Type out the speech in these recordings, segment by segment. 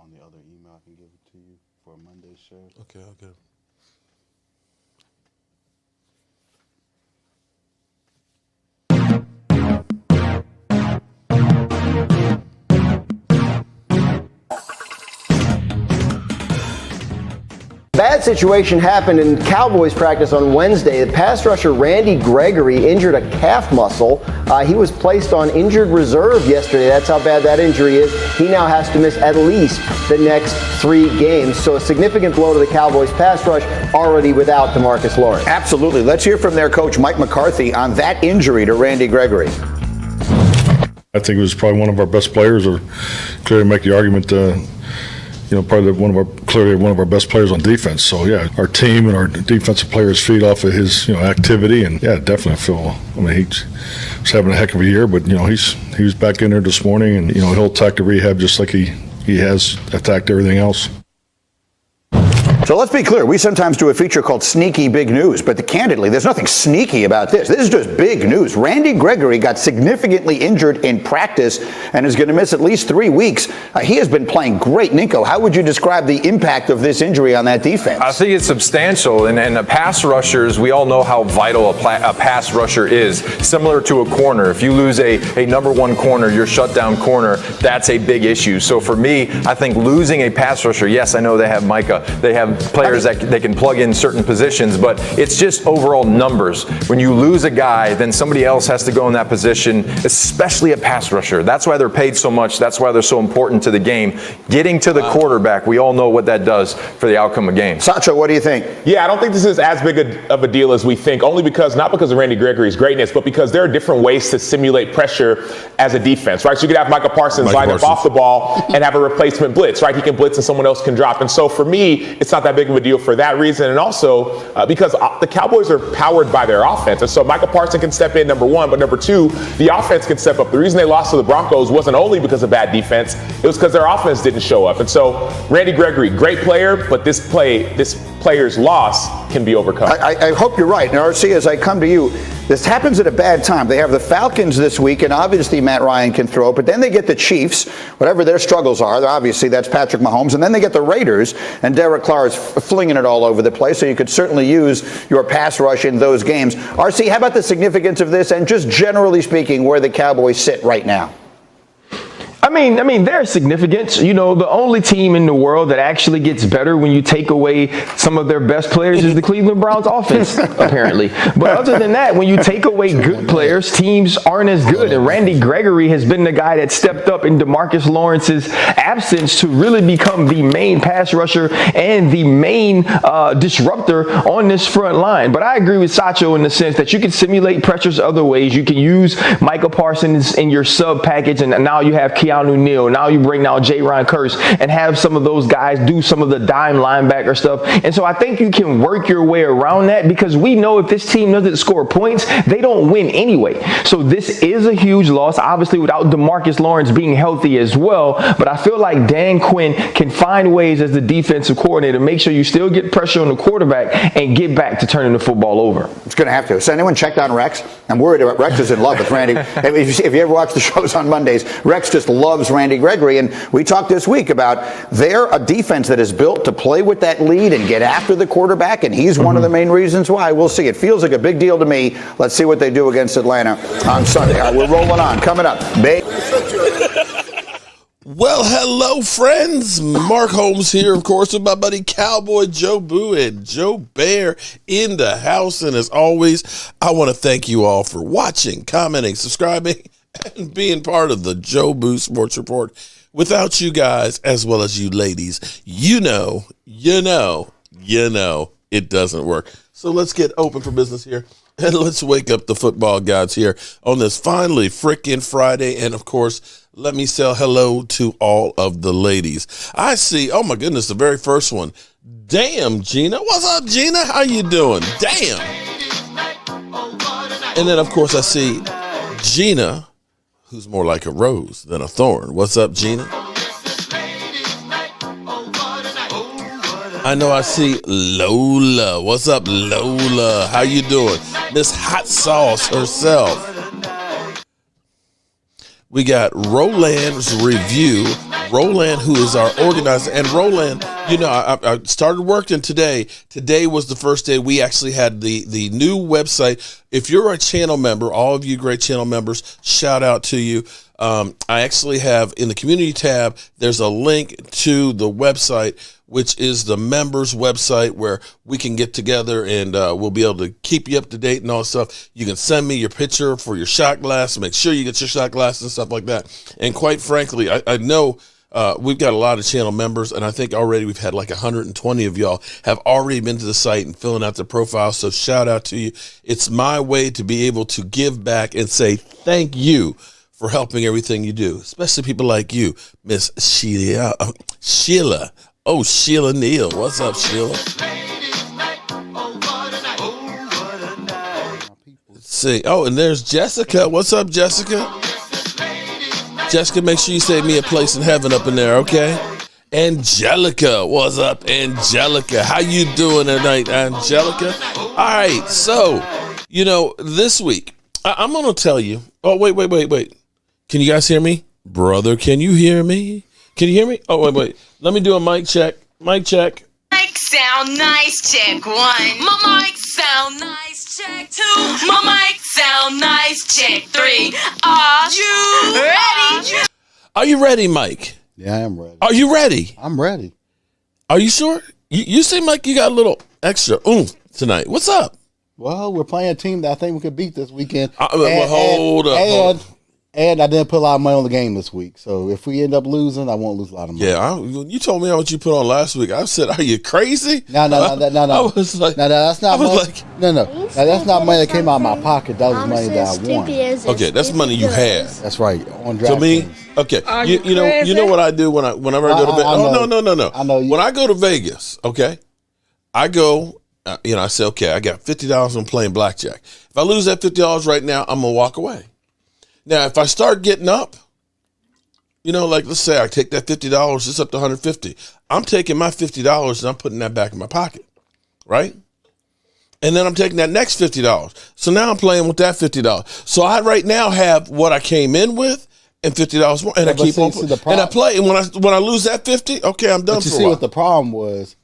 on the other email. I can give it to you for Monday's show. Okay, I'll get it. Bad situation happened in Cowboys practice on Wednesday. The pass rusher Randy Gregory injured a calf muscle. He was placed on injured reserve yesterday. That's how bad that injury is. He now has to miss at least the next 3 games. So a significant blow to the Cowboys pass rush, already without DeMarcus Lawrence. Absolutely. Let's hear from their coach, Mike McCarthy, on that injury to Randy Gregory. I think it was probably one of our best players, or clearly make the argument, probably clearly one of our best players on defense. So yeah, our team and our defensive players feed off of his, activity, and yeah, definitely he was having a heck of a year, but he was back in there this morning, and he'll attack the rehab just like he has attacked everything else. So let's be clear. We sometimes do a feature called Sneaky Big News, but candidly, there's nothing sneaky about this. This is just big news. Randy Gregory got significantly injured in practice and is going to miss at least 3 weeks. He has been playing great. Nico, how would you describe the impact of this injury on that defense? I think it's substantial, and the pass rushers, we all know how vital a pass rusher is. Similar to a corner. If you lose a number one corner, your shutdown corner, that's a big issue. So for me, I think losing a pass rusher, yes, I know they have Micah, they have players that they can plug in certain positions, but it's just overall numbers. When you lose a guy, then somebody else has to go in that position, especially a pass rusher. That's why they're paid so much. That's why they're so important to the game. Getting to the quarterback, we all know what that does for the outcome of games. Sacho, what do you think? Yeah, I don't think this is as big of a deal as we think, only not because of Randy Gregory's greatness, but because there are different ways to simulate pressure as a defense, right? So you could have Micah Parsons line up off the ball and have a replacement blitz, right? He can blitz and someone else can drop. And so for me, it's not that big of a deal for that reason, and also because the Cowboys are powered by their offense, and so Micah Parsons can step in, number one, but number two, the offense can step up. The reason they lost to the Broncos wasn't only because of bad defense, it was because their offense didn't show up. And so Randy Gregory, great player, but this player's loss can be overcome. I hope you're right. And RC, as I come to you, this happens at a bad time. They have the Falcons this week, and obviously Matt Ryan can throw, but then they get the Chiefs, whatever their struggles are. Obviously, that's Patrick Mahomes. And then they get the Raiders, and Derek Carr is flinging it all over the place, so you could certainly use your pass rush in those games. RC, how about the significance of this, and just generally speaking, where the Cowboys sit right now? I mean, they're significant. The only team in the world that actually gets better when you take away some of their best players is the Cleveland Browns offense, apparently. But other than that, when you take away good players, teams aren't as good. And Randy Gregory has been the guy that stepped up in DeMarcus Lawrence's absence to really become the main pass rusher and the main disruptor on this front line. But I agree with Sacho in the sense that you can simulate pressures other ways. You can use Micah Parsons in your sub package, and now you have Keanu Neal. Now you bring down J-Ron Curse and have some of those guys do some of the dime linebacker stuff. And so I think you can work your way around that, because we know if this team doesn't score points, they don't win anyway. So this is a huge loss, obviously without DeMarcus Lawrence being healthy as well. But I feel like Dan Quinn can find ways as the defensive coordinator, make sure you still get pressure on the quarterback and get back to turning the football over. It's going to have to. Has anyone checked on Rex? I'm worried about Rex is in love with Randy. If you ever watch the shows on Mondays, Rex just loves Randy Gregory, and we talked this week about they're a defense that is built to play with that lead and get after the quarterback, and he's one of the main reasons why. We'll see. It feels like a big deal to me. Let's see what they do against Atlanta on Sunday. All right, we're rolling on. Coming up, Well, hello, friends. Mark Holmes here, of course, with my buddy Cowboy Jobu and Joe Bear in the house. And as always, I want to thank you all for watching, commenting, subscribing, and being part of the Jobu Sports Report. Without you guys, as well as you ladies, you know, it doesn't work. So let's get open for business here. And let's wake up the football gods here on this finally frickin' Friday. And, of course, let me say hello to all of the ladies. I see, oh, my goodness, the very first one. Damn, Gina. What's up, Gina? How you doing? Damn. And then, of course, I see Gina, who's more like a rose than a thorn. What's up, Gina? I know I see Lola. What's up, Lola? How you doing? Miss Hot Sauce herself. We got Roland's Review, Roland, who is our organizer. And Roland, you know, I started working today. Today was the first day we actually had the new website. If you're a channel member, all of you great channel members, shout out to you. I actually have in the community tab, there's a link to the website, which is the members website where we can get together and we'll be able to keep you up to date and all that stuff. You can send me your picture for your shot glass. Make sure you get your shot glass and stuff like that. And quite frankly, I know we've got a lot of channel members, and I think already we've had like 120 of y'all have already been to the site and filling out the profile. So shout out to you. It's my way to be able to give back and say thank you for helping everything you do, especially people like you, Miss Sheila. Sheila. Oh, Sheila Neal. What's up, Sheila? Let's see. Oh, and there's Jessica. What's up, Jessica? Jessica, make sure you save me a place in heaven up in there, okay? Angelica. What's up, Angelica? How you doing tonight, Angelica? All right, so, you know, this week, I'm going to tell you. Oh, wait. Can you guys hear me? Brother, can you hear me? Can you hear me? Oh, wait. Let me do a mic check. Mic check. Mic sound nice, check 1. My mic sound nice, check 2. My mic sound nice, check 3. Are you ready? Are you ready, Mike? Yeah, I am ready. Are you ready? I'm ready. Are you sure? You seem like you got a little extra oomph tonight. What's up? Well, we're playing a team that I think we could beat this weekend. Hold up. And I didn't put a lot of money on the game this week. So if we end up losing, I won't lose a lot of money. Yeah, you told me what you put on last week. I said, are you crazy? No. I was like, no, that's not money. No, that's not money that came out of my pocket. That was money that I won. Okay, that's money you had. That's right. On draft to me, teams. okay. You know what I do whenever I go to Vegas? No. I know. When I go to Vegas, okay, I go, I say, okay, I got $50 on playing blackjack. If I lose that $50 right now, I'm going to walk away. Now, if I start getting up, like let's say I take that $50, it's up to $150. I'm taking my $50 and I'm putting that back in my pocket, right? And then I'm taking that next $50. So now I'm playing with that $50. So I right now have what I came in with and $50 more, and I keep on and I play. And when I lose that $50, okay, I'm done. But you for a see while. What the problem was,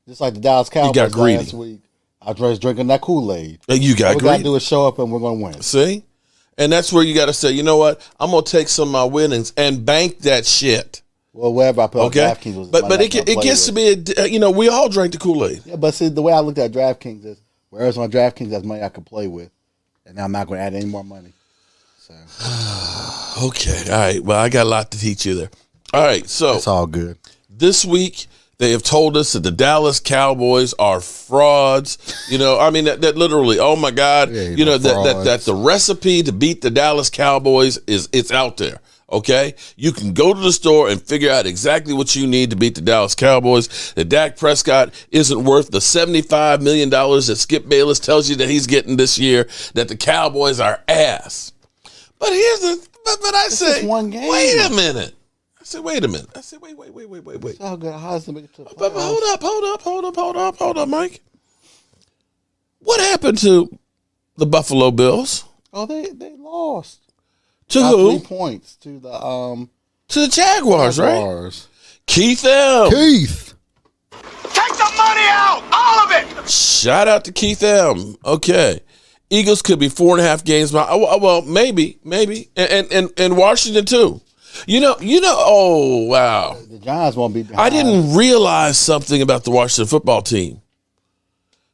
just like the Dallas Cowboys got greedy last week. I was drinking that Kool-Aid. You got greedy. All we got to do is show up and we're going to win. See? And that's where you got to say, you know what? I'm going to take some of my winnings and bank that shit. Well, wherever I put DraftKings was but it gets to be, we all drank the Kool-Aid. Yeah, but see, the way I looked at DraftKings is, whereas on DraftKings, that's money I could play with. And now I'm not going to add any more money. So. Okay. All right. Well, I got a lot to teach you there. All right. So. It's all good. This week, they have told us that the Dallas Cowboys are frauds. That literally, oh my God, that the recipe to beat the Dallas Cowboys it's out there. Okay, you can go to the store and figure out exactly what you need to beat the Dallas Cowboys. That Dak Prescott isn't worth the $75 million that Skip Bayless tells you that he's getting this year. That the Cowboys are ass. But I say, one game. Wait a minute. I said, wait a minute. I said, wait. It's all good. How's it make it to the But hold up, Mike. What happened to the Buffalo Bills? Oh, they lost. To By who? 3 points to the Jaguars, right? Keith M. Keith. Take the money out, all of it. Shout out to Keith M. Okay. Eagles could be 4.5 games behind. Well, maybe, and Washington too. Oh, wow. The Giants won't be behind. I didn't realize something about the Washington football team.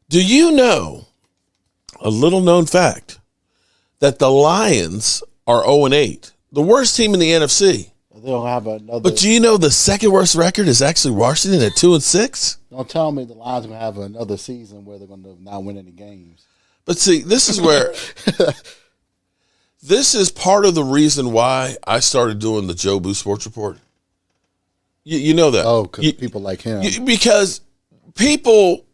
Do you know a little known fact that the Lions are 0-8, the worst team in the NFC? They don't have another. But do you know the second worst record is actually Washington at 2-6? Don't tell me the Lions are going to have another season where they're going to not win any games. But see, this is where this is part of the reason why I started doing the Jobu Sports Report. You know that. Oh, because people like him. Because people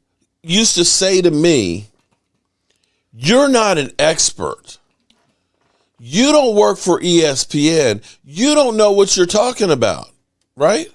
used to say to me, you're not an expert. You don't work for ESPN. You don't know what you're talking about, right?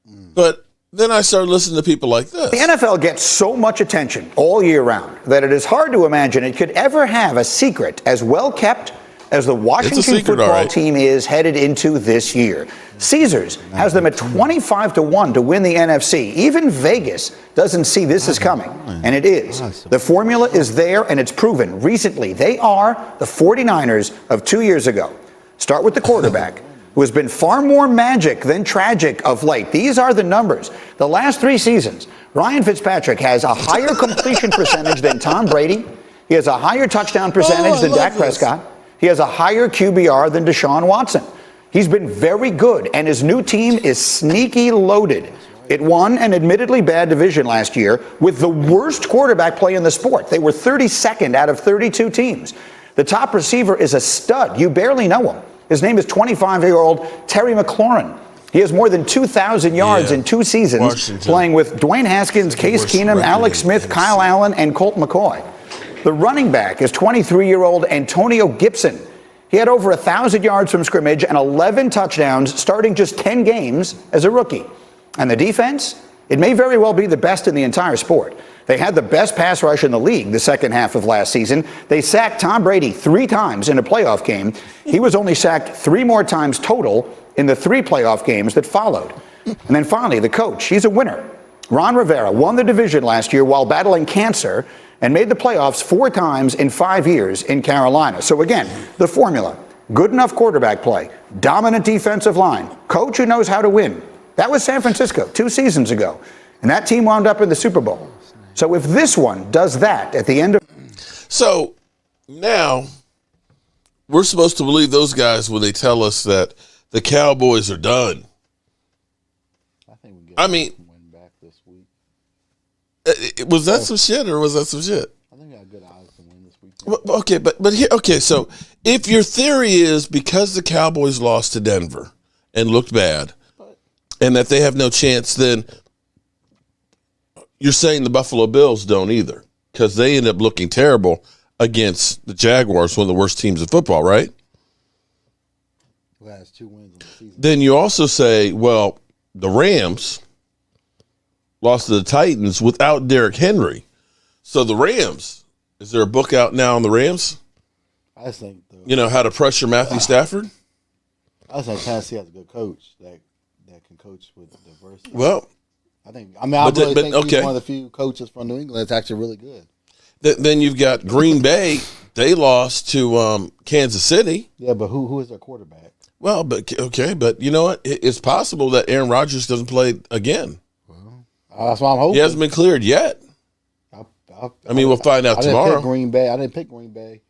But then I started listening to people like this. The NFL gets so much attention all year round that it is hard to imagine it could ever have a secret as well kept as the Washington football team is headed into this year. Caesars has them at 25-1 to win the NFC. Even Vegas doesn't see this as coming, and it is. The formula is there, and it's proven. Recently, they are the 49ers of 2 years ago. Start with the quarterback, who has been far more magic than tragic of late. These are the numbers. The last 3 seasons, Ryan Fitzpatrick has a higher completion percentage than Tom Brady. He has a higher touchdown percentage than Dak Prescott. He has a higher QBR than Deshaun Watson. He's been very good, and his new team is sneaky loaded. It won an admittedly bad division last year with the worst quarterback play in the sport. They were 32nd out of 32 teams. The top receiver is a stud. You barely know him. His name is 25-year-old Terry McLaurin. He has more than 2,000 yards in 2 seasons, playing with Dwayne Haskins, Case Keenum, Alex Smith, Kyle Allen, and Colt McCoy. The running back is 23-year-old Antonio Gibson. He had over 1,000 yards from scrimmage and 11 touchdowns, starting just 10 games as a rookie. And the defense? It may very well be the best in the entire sport. They had the best pass rush in the league the second half of last season. They sacked Tom Brady 3 times in a playoff game. He was only sacked 3 more times total in the 3 playoff games that followed. And then finally, the coach. He's a winner. Ron Rivera won the division last year while battling cancer and made the playoffs 4 times in 5 years in Carolina. So again, the formula: good enough quarterback play, dominant defensive line, coach who knows how to win. That was San Francisco 2 seasons ago, and that team wound up in the Super Bowl. So if this one does that at the end of... So now we're supposed to believe those guys when they tell us that the Cowboys are done. I mean, was that some shit or was that some shit? I think I got good odds to win this weekend. Okay, but here, okay, so if your theory is because the Cowboys lost to Denver and looked bad and that they have no chance, then you're saying the Buffalo Bills don't either because they end up looking terrible against the Jaguars, one of the worst teams in football, right? Who has 2 wins in the season. Then you also say, well, the Rams lost to the Titans without Derrick Henry. So the Rams, is there a book out now on the Rams? I just think how to pressure Matthew Stafford? I just think Tennessee has a good coach that can coach with diversity. Well, I think he's one of the few coaches from New England that's actually really good. Then you've got Green Bay. They lost to Kansas City. Yeah, but who is their quarterback? Well, but you know what? It's possible that Aaron Rodgers doesn't play again. That's why I'm hoping. He hasn't been cleared yet. We'll find out tomorrow. I didn't pick Green Bay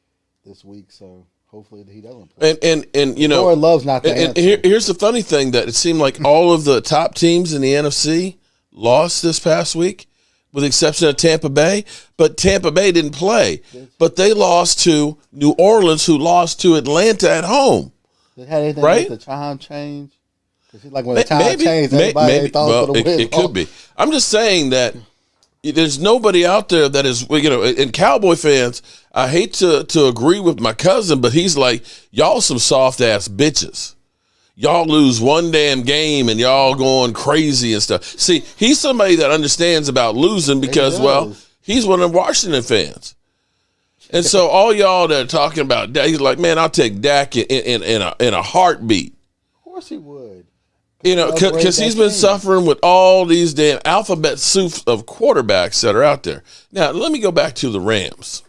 this week, so hopefully he doesn't play. And Lord loves not the answer. Here's the funny thing that it seemed like all of the top teams in the NFC lost this past week, with the exception of Tampa Bay. But Tampa Bay didn't play. But they lost to New Orleans, who lost to Atlanta at home. Did it have anything right? with the time change? Because like when the time changed, everybody thought it could be. I'm just saying that there's nobody out there that is, and Cowboy fans, I hate to agree with my cousin, but he's like, y'all some soft-ass bitches. Y'all lose one damn game and y'all going crazy and stuff. See, he's somebody that understands about losing because, he's one of the Washington fans. And so all y'all that are talking about Dak, he's like, man, I'll take Dak in a heartbeat. Of course he would. Because he's been suffering with all these damn alphabet soup of quarterbacks that are out there. Now, let me go back to the Rams.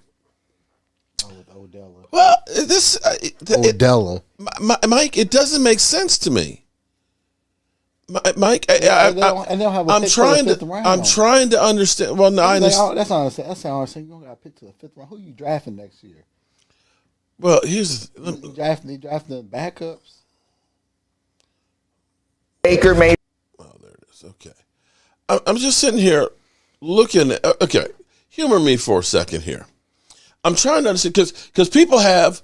With Odell. Well, Odell. Mike, it doesn't make sense to me. Mike, I'm trying to understand. Well, no, I understand. That's not what I'm saying. You don't got to pick to the 5th round. Who you drafting next year? Well, here's you drafting the backups. Baker made. Oh, there it is. Okay. I'm just sitting here looking at, okay, humor me for a second here. I'm trying to understand, because people have,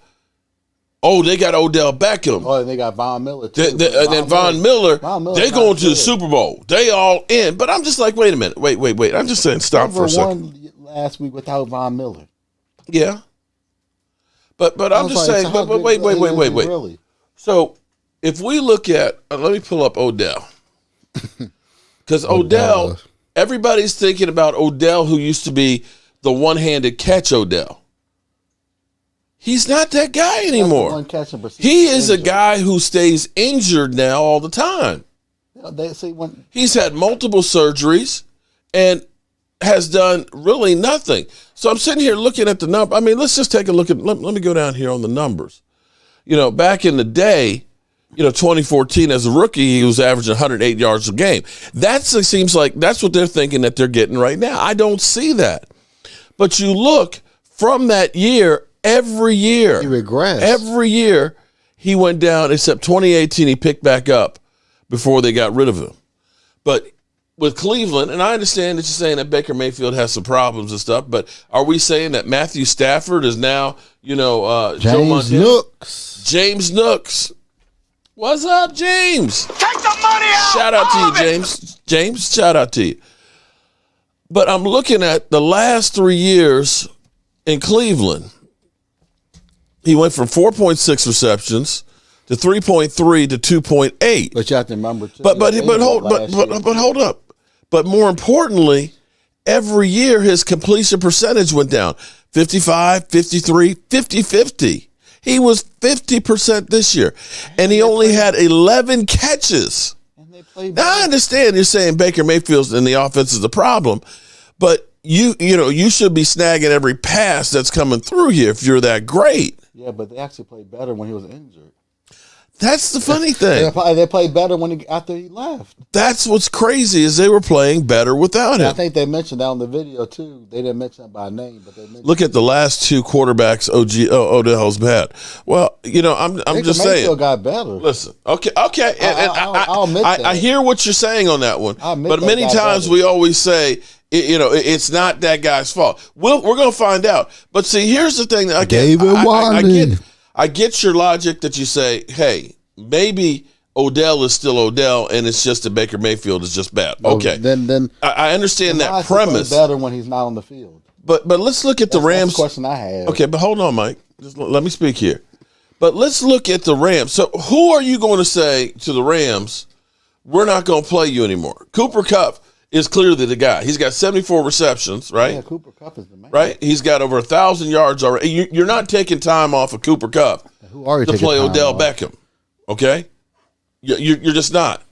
they got Odell Beckham. Oh, and they got Von Miller, too. And then Von Miller, they going to the Super Bowl. They all in. But I'm just like, wait a minute. Wait. I'm just saying, stop for a second. Won last week without Von Miller. Yeah. But I'm just saying, but wait. Really? So, if we look at, let me pull up Odell. Because Odell, everybody's thinking about Odell, who used to be the one-handed catch Odell. He's not that guy anymore. He is a guy who stays injured now all the time. He's had multiple surgeries and has done really nothing. So I'm sitting here looking at the number. I mean, let's just take a look at, let me go down here on the numbers. Back in the day, 2014 as a rookie, he was averaging 108 yards a game. Seems like that's what they're thinking that they're getting right now. I don't see that. But you look from that year, every year. He regressed. Every year he went down, except 2018 he picked back up before they got rid of him. But with Cleveland, and I understand that you're saying that Baker Mayfield has some problems and stuff, but are we saying that Matthew Stafford is now, Joe Montana? Nooks. James Nooks. What's up, James? Take the money out! Shout out to you, James. James, shout out to you. But I'm looking at the last 3 years in Cleveland. He went from 4.6 receptions to 3.3 to 2.8. But you have to remember too. But hold up. But more importantly, every year his completion percentage went down. 55, 53, 50-50. He was 50% this year. And he only had 11 catches. Now I understand you're saying Baker Mayfield's in the offense is the problem, but you should be snagging every pass that's coming through here if you're that great. Yeah, but they actually played better when he was injured. That's the funny thing. They played better after he left. That's what's crazy is they were playing better without him. I think they mentioned that on the video too. They didn't mention it by name, but they mentioned. Look at the last two quarterbacks. Odell's bad. Well, I'm just saying. Mayfield got better. Listen, okay, and I'll admit that. I hear what you're saying on that one, but many times we always say. It's not that guy's fault. We're going to find out. But see, here's the thing that I get your logic that you say, hey, maybe Odell is still Odell, and it's just that Baker Mayfield is just bad. Okay, then I understand that premise. Better when he's not on the field. But let's look at the Rams. That's the question I have. Okay, but hold on, Mike. Just let me speak here. But let's look at the Rams. So who are you going to say to the Rams? We're not going to play you anymore. Cooper Kupp is clearly the guy. He's got 74 receptions, right? Yeah, Cooper Kupp is the man. Right? He's got over 1,000 yards already. You're not taking time off of Cooper Kupp to play Odell Beckham, okay? You're just not.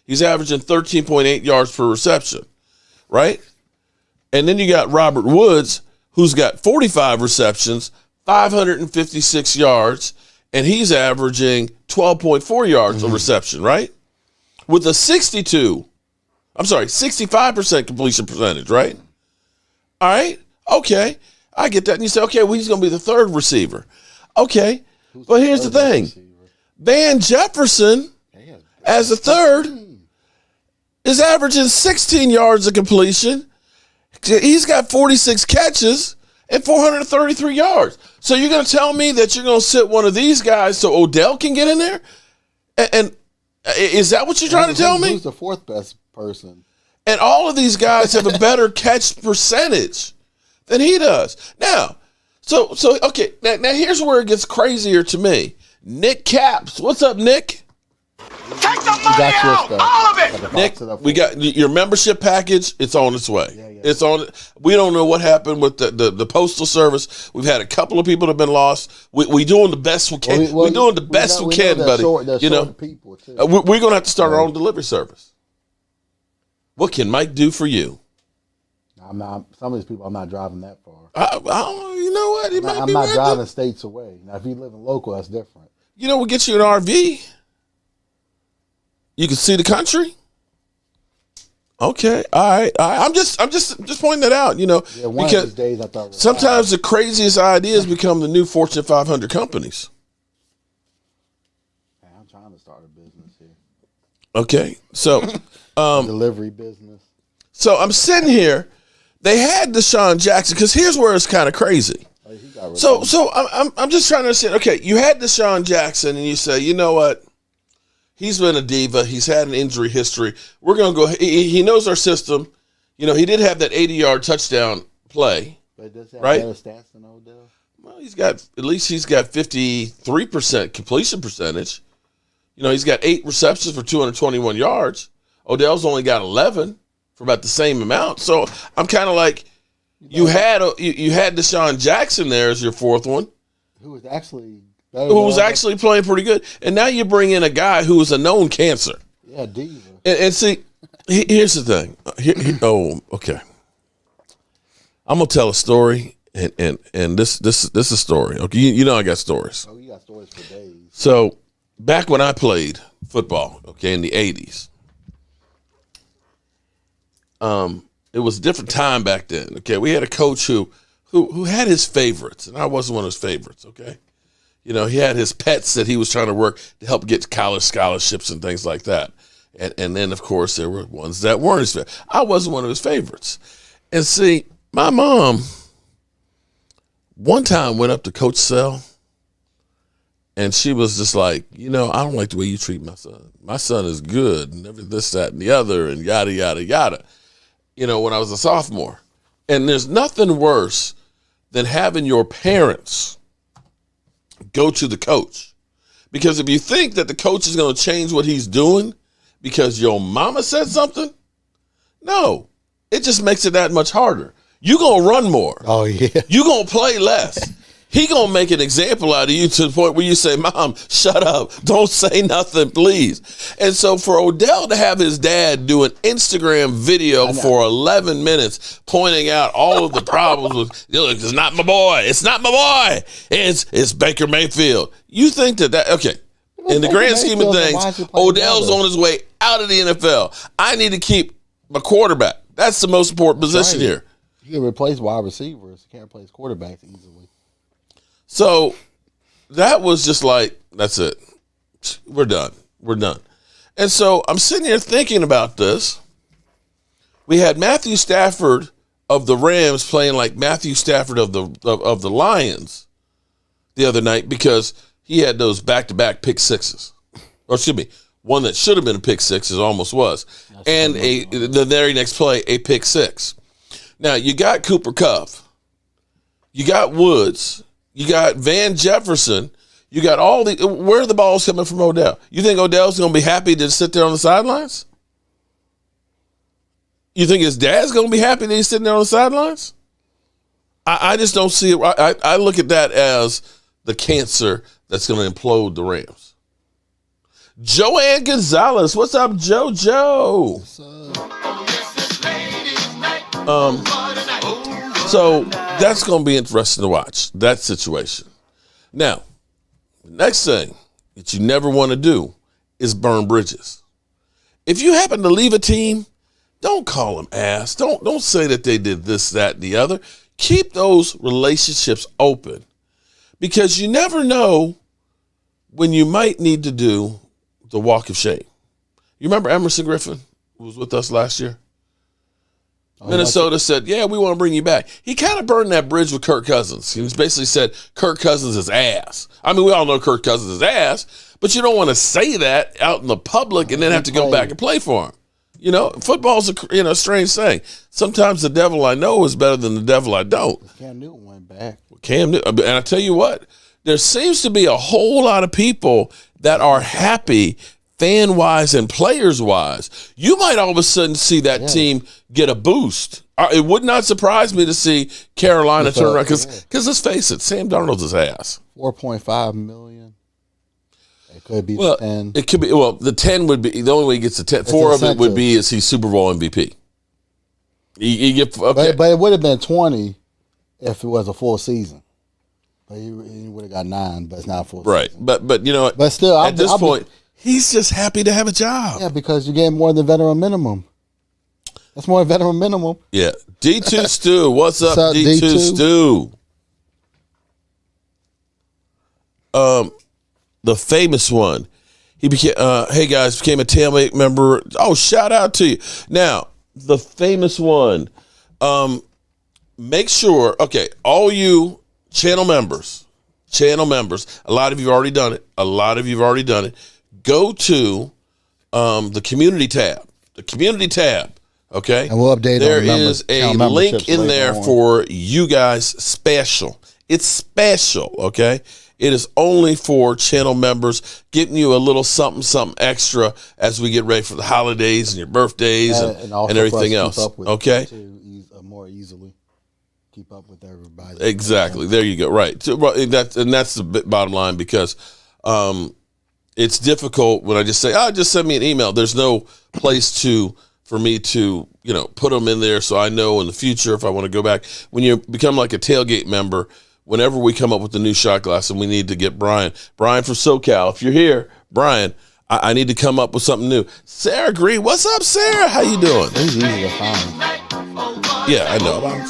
He's averaging 13.8 yards per reception, right? And then you got Robert Woods, who's got 45 receptions, 556 yards, and he's averaging 12.4 yards a reception, right? With a 65% completion percentage, right? All right. Okay. I get that. And you say, okay, well, he's going to be the third receiver. Okay. But here's the thing. Van Jefferson, as a third, is averaging 16 yards of completion. He's got 46 catches and 433 yards. So you're going to tell me that you're going to sit one of these guys so Odell can get in there? And is that what you're trying to tell me? Who's the fourth best person? And all of these guys have a better catch percentage than he does. Now, so okay. Now here's where it gets crazier to me. Nick Caps, what's up, Nick? Take the money out, all of it. Nick, we got your membership package. It's on its way. Yeah. It's on. We don't know what happened with the postal service. We've had a couple of people that have been lost. We doing the best we can. We're doing the best we can, buddy. People too. We're gonna have to start our own delivery service. What can Mike do for you? I'm not. Some of these people, I'm not driving that far. You know what? I'm not driving states away. Now, if you live in local, that's different. We'll get you an RV. You can see the country. Okay, all right. I'm just pointing that out. One because of these days I thought sometimes the craziest ideas become the new Fortune 500 companies. I'm trying to start a business here. Okay, so delivery business. So I'm sitting here. They had Deshaun Jackson because here's where it's kind of crazy. So I'm just trying to understand. Okay, you had Deshaun Jackson, and you say, you know what? He's been a diva. He's had an injury history. We're going to go. He knows our system. He did have that 80-yard touchdown play. But does he have right? better stats than Odell? Well, he's got 53% completion percentage. He's got 8 receptions for 221 yards. Odell's only got 11 for about the same amount. So I'm kind of like, you had Deshaun Jackson there as your fourth one, Who was actually playing pretty good. And now you bring in a guy who is a known cancer. Yeah, diva. And see, here's the thing. Okay. I'm gonna tell a story, and this is a story. Okay, you know I got stories. Oh, you got stories for days. So back when I played football, okay, in the '80s, it was a different time back then. Okay, we had a coach who had his favorites, and I wasn't one of his favorites. Okay, you know, he had his pets that he was trying to work to help get college scholarships and things like that. And then of course there were ones that weren't his favorites. I wasn't one of his favorites. And see, my mom one time went up to Coach Sell, and she was just like, you know, I don't like the way you treat my son. My son is good, and everything, this, that, and the other, and yada, yada, yada. You know, when I was a sophomore. And there's nothing worse than having your parents go to the coach. Because if you think that the coach is going to change what he's doing because your mama said something, no, it just makes it that much harder. You're going to run more. Oh, yeah. You're going to play less. He going to make an example out of you to the point where you say, Mom, shut up. Don't say nothing, please. And so for Odell to have his dad do an Instagram video for 11 minutes pointing out all of the problems with, look, it's not my boy. It's not my boy. It's Baker Mayfield. You think that okay. In the grand scheme of things, Odell's on his way out of the NFL. I need to keep my quarterback. That's the most important position here. You can replace wide receivers. You can't replace quarterbacks easily. So that was just like, that's it. We're done. We're done. And so I'm sitting here thinking about this. We had Matthew Stafford of the Rams playing like Matthew Stafford of the Lions the other night because he had those back-to-back pick sixes. Or excuse me, one that should have been a pick six, it almost was. And the very next play, a pick six. Now, you got Cooper Kupp. You got Woods. You got Van Jefferson. You got all the – where are the balls coming from Odell? You think Odell's going to be happy to sit there on the sidelines? You think his dad's going to be happy that he's sitting there on the sidelines? I just don't see it. I look at that as the cancer that's going to implode the Rams. Joanne Gonzalez. What's up, JoJo? What's up? So that's going to be interesting to watch, that situation. Now, the next thing that you never want to do is burn bridges. If you happen to leave a team, don't call them ass. Don't say that they did this, that, and the other. Keep those relationships open because you never know when you might need to do the walk of shame. You remember Emerson Griffin, who was with us last year? Minnesota said, yeah, we want to bring you back. He kind of burned that bridge with Kirk Cousins. He basically said Kirk Cousins is ass. I mean, we all know Kirk Cousins is ass, but you don't want to say that out in the public and then have to go back and play for him. You know, football's a strange thing. Sometimes the devil I know is better than the devil I don't. Cam Newton went back. And I tell you what, there seems to be a whole lot of people that are happy fan-wise and players-wise. You might all of a sudden see that team get a boost. It would not surprise me to see Carolina turn around because let's face it, Sam Darnold's his ass. $4.5 million. It could be the 10. It could be. Well, the 10 would be the only way he gets the 10. 4 of it would be is he's Super Bowl MVP. You get okay, but it would have been 20 if it was a full season. But he would have got 9, but it's not a full season. But you know what? But still, at this point, he's just happy to have a job. Yeah, because you're getting more than veteran minimum. That's more than veteran minimum. Yeah. D2 Stu. What's up, D2 Stu? The famous one. He became, hey guys, became a tailgate member. Oh, shout out to you. Now, the famous one. Make sure, okay, all you channel members, a lot of you have already done it. Go to the community tab. Okay, and we'll update. There is a link in there for you guys. Special. It's special. Okay, it is only for channel members, getting you a little something extra as we get ready for the holidays and your birthdays and everything else. Okay, more easily. keep up with everybody. Exactly. There you go. Right. So, that's the bottom line, because it's difficult when I just say, just send me an email. There's no place for me to, put them in there so I know in the future if I want to go back. When you become like a tailgate member, whenever we come up with a new shot glass and we need to get Brian from SoCal, if you're here, Brian, I need to come up with something new. Sarah Green, what's up, Sarah? How you doing? He's easy to find. Yeah, I know.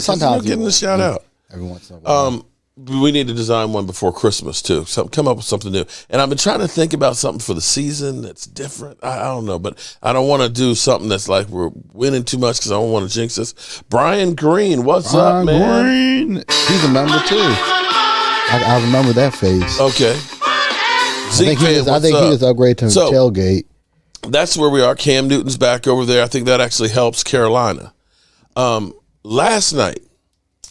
Sometimes getting the shout out. Every once in a while. We need to design one before Christmas too. So come up with something new. And I've been trying to think about something for the season that's different. I don't know, but I don't want to do something that's like we're winning too much because I don't want to jinx us. Brian Green, what's up, man? Green. He's a member too. I remember that face. Okay. I think he was upgraded to tailgate. That's where we are. Cam Newton's back over there. I think that actually helps Carolina. Last night,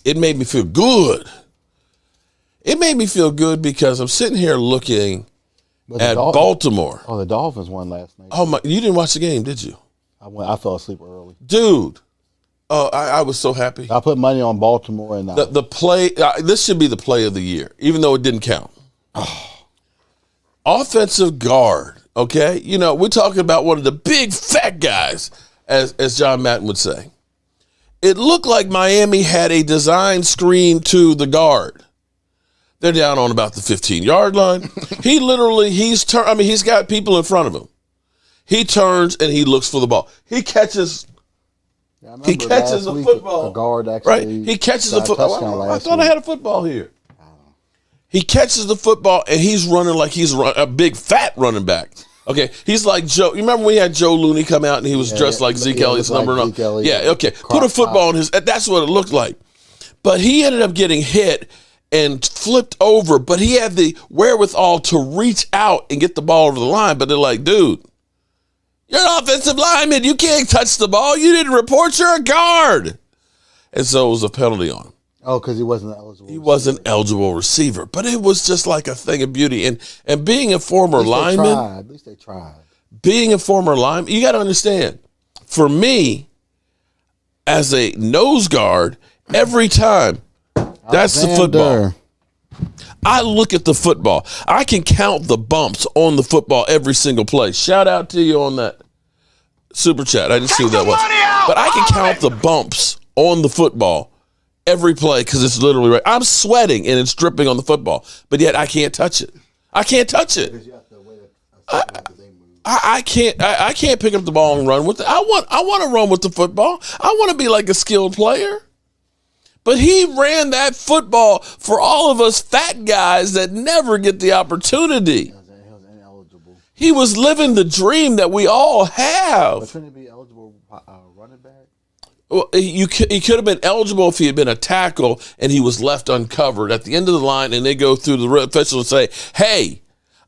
it made me feel good. It made me feel good because I'm sitting here looking at Baltimore. Oh, the Dolphins won last night. Oh my! You didn't watch the game, did you? I fell asleep early, dude. Oh, I was so happy. I put money on Baltimore, and the play. This should be the play of the year, even though it didn't count. Offensive guard. Okay, we're talking about one of the big fat guys, as John Madden would say. It looked like Miami had a design screen to the guard. They're down on about the 15-yard line. He's got people in front of him. He turns and he looks for the ball. He catches. He catches a football. A guard actually. Right. He catches a football. I thought I had a football here. He catches the football and he's running like he's a big fat running back. Okay, he's like Joe. You remember when we had Joe Looney come out and he was dressed like Zeke Elliott's number? Like okay. Put a football in his. That's what it looked like. But he ended up getting hit and flipped over, but he had the wherewithal to reach out and get the ball over the line. But they're like, dude, you're an offensive lineman. You can't touch the ball. You didn't report. You're a guard. And so it was a penalty on him. Oh, because he wasn't eligible. He wasn't eligible receiver. But it was just like a thing of beauty. And being a former lineman. At least they tried. Being a former lineman, you got to understand, for me, as a nose guard, every time, that's the football. I look at the football. I can count the bumps on the football every single play. Shout out to you on that super chat. I didn't see what that was. But I can count the bumps on the football every play because it's literally right. I'm sweating and it's dripping on the football, but yet I can't touch it. I can't touch it. I can't pick up the ball and run with it. I want to run with the football. I want to be like a skilled player. But he ran that football for all of us fat guys that never get the opportunity. He was ineligible. He was living the dream that we all have. But shouldn't he be eligible running back? Well, he could have been eligible if he had been a tackle and he was left uncovered at the end of the line, and they go through the official and say, hey,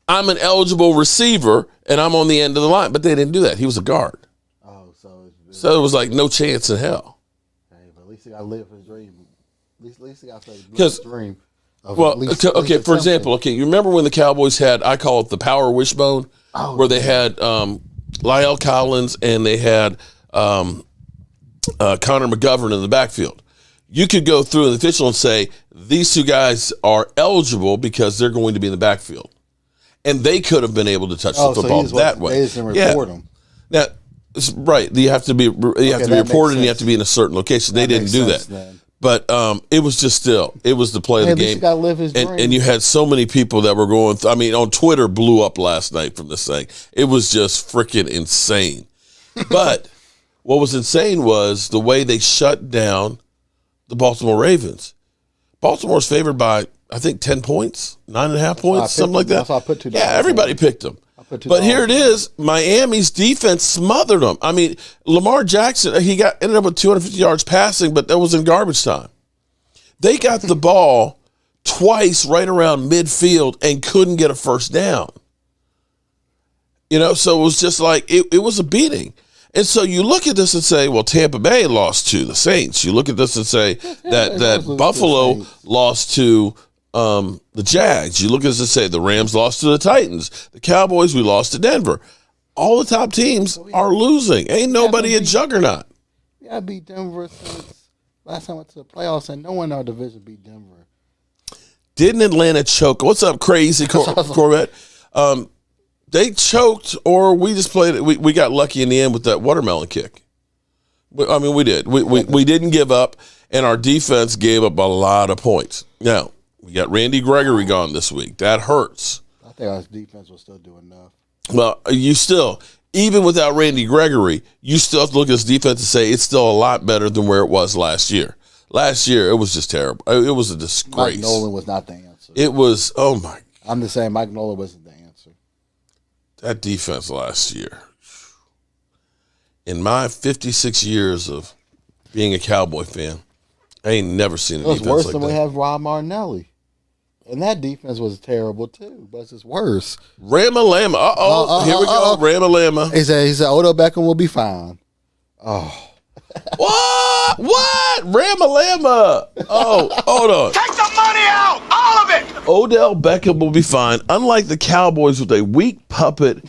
I'm an eligible receiver and I'm on the end of the line. But they didn't do that. He was a guard. Oh, so it was like no chance in hell. Hey, but at least he got to live his dream. At least he got to live his dream. For example, you remember when the Cowboys had, I call it the power wishbone, where they had Lyle Collins and they had Connor McGovern in the backfield. You could go through the official and say, these two guys are eligible because they're going to be in the backfield. And they could have been able to touch the football that way. They didn't report them. Now, right, you have to be reported and you have to be in a certain location. They didn't do that. Then. But it was just it was the play of the game. Got to live his dream. And you had so many people that were going, on Twitter blew up last night from this thing. It was just freaking insane. But what was insane was the way they shut down the Baltimore Ravens. Baltimore's favored by, I think, 10 points, 9.5 points, something like that. That's why I put $2. Yeah, everybody picked them. But here it is. Miami's defense smothered them. I mean, Lamar Jackson, ended up with 250 yards passing, but that was in garbage time. They got the ball twice right around midfield and couldn't get a first down. So it was just like, it was a beating. And so you look at this and say, well, Tampa Bay lost to the Saints. You look at this and say that Buffalo lost to the Jags. You look at this and say the Rams lost to the Titans. The Cowboys, we lost to Denver. All the top teams are losing. Ain't nobody a juggernaut. Yeah, I beat Denver since Last time I went to the playoffs, and no one in our division beat Denver. Didn't Atlanta choke? What's up, crazy Corvette? They choked, or we just played it. We got lucky in the end with that watermelon kick. I mean, we did. We didn't give up, and our defense gave up a lot of points. Now, we got Randy Gregory gone this week. That hurts. I think our defense will still do enough. Well, even without Randy Gregory, you still have to look at this defense and say it's still a lot better than where it was last year. Last year, it was just terrible. It was a disgrace. Mike Nolan was not the answer. It was, oh my. I'm just saying Mike Nolan wasn't the answer. That defense last year. In my 56 years of being a Cowboy fan, I ain't never seen a defense like that. It was worse than we have Rob Martinelli. And that defense was terrible, too. But it's just worse. Ramalama. Here we go. Ramalama. He said Odell Beckham will be fine. Oh. What? Ramalama. Oh, hold on. Take the money out! All of it! Odell Beckham will be fine. Unlike the Cowboys with a weak puppet,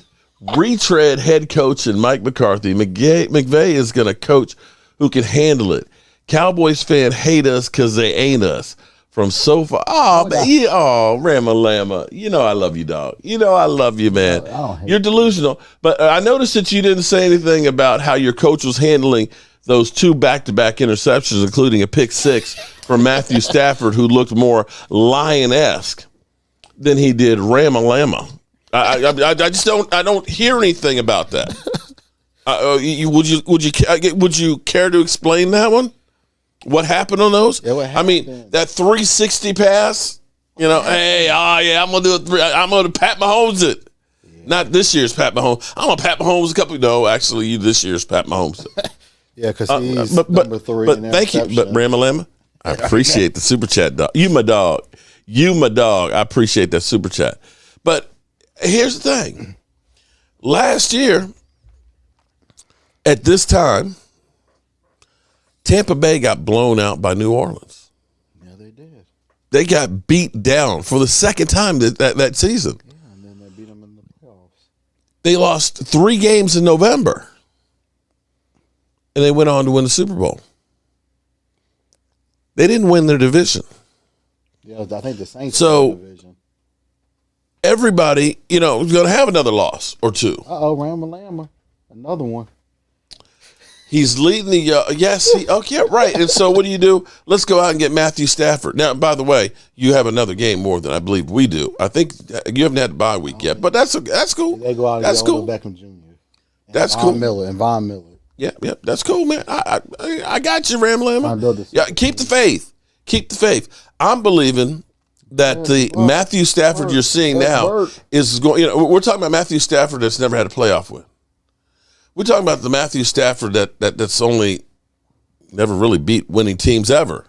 retread head coach and Mike McCarthy, McVay is going to coach who can handle it. Cowboys fan hate us because they ain't us. From so far. Ramalama. You know I love you, dog. You know I love you, man. You're delusional. But I noticed that you didn't say anything about how your coach was handling those 2 back-to-back interceptions, including a pick 6 from Matthew Stafford, who looked more lion-esque than he did Ramalama. I just don't hear anything about that. Would you care to explain that one? What happened on those? Yeah, I mean, that 360 pass, I'm going to do I'm going to Pat Mahomes it. Yeah. Not this year's Pat Mahomes. I'm going to Pat Mahomes actually, this year's Pat Mahomes. Yeah, because he's number 3 in thank you. But Ramalama, I appreciate the super chat, dog. You my dog. I appreciate that super chat. But here's the thing. Last year, at this time, Tampa Bay got blown out by New Orleans. Yeah, they did. They got beat down for the second time that season. Yeah, and then they beat them in the playoffs. They lost 3 games in November, and they went on to win the Super Bowl. They didn't win their division. Yeah, I think the Saints won the division. Everybody, is going to have another loss or 2. Ramalama, another one. He's leading the right. And so what do? Let's go out and get Matthew Stafford. Now, by the way, you have another game more than I believe we do. I think you haven't had the bye week yet, but that's cool. They go out and that's get cool. Odell Beckham Jr. That's cool. Von Miller. Yeah, that's cool, man. I got you, Ramlama. Yeah, keep the faith. Keep the faith. I'm believing that the Matthew Stafford you're seeing now is going. We're talking about Matthew Stafford that's never had a playoff win. We're talking about the Matthew Stafford that's only never really beat winning teams ever.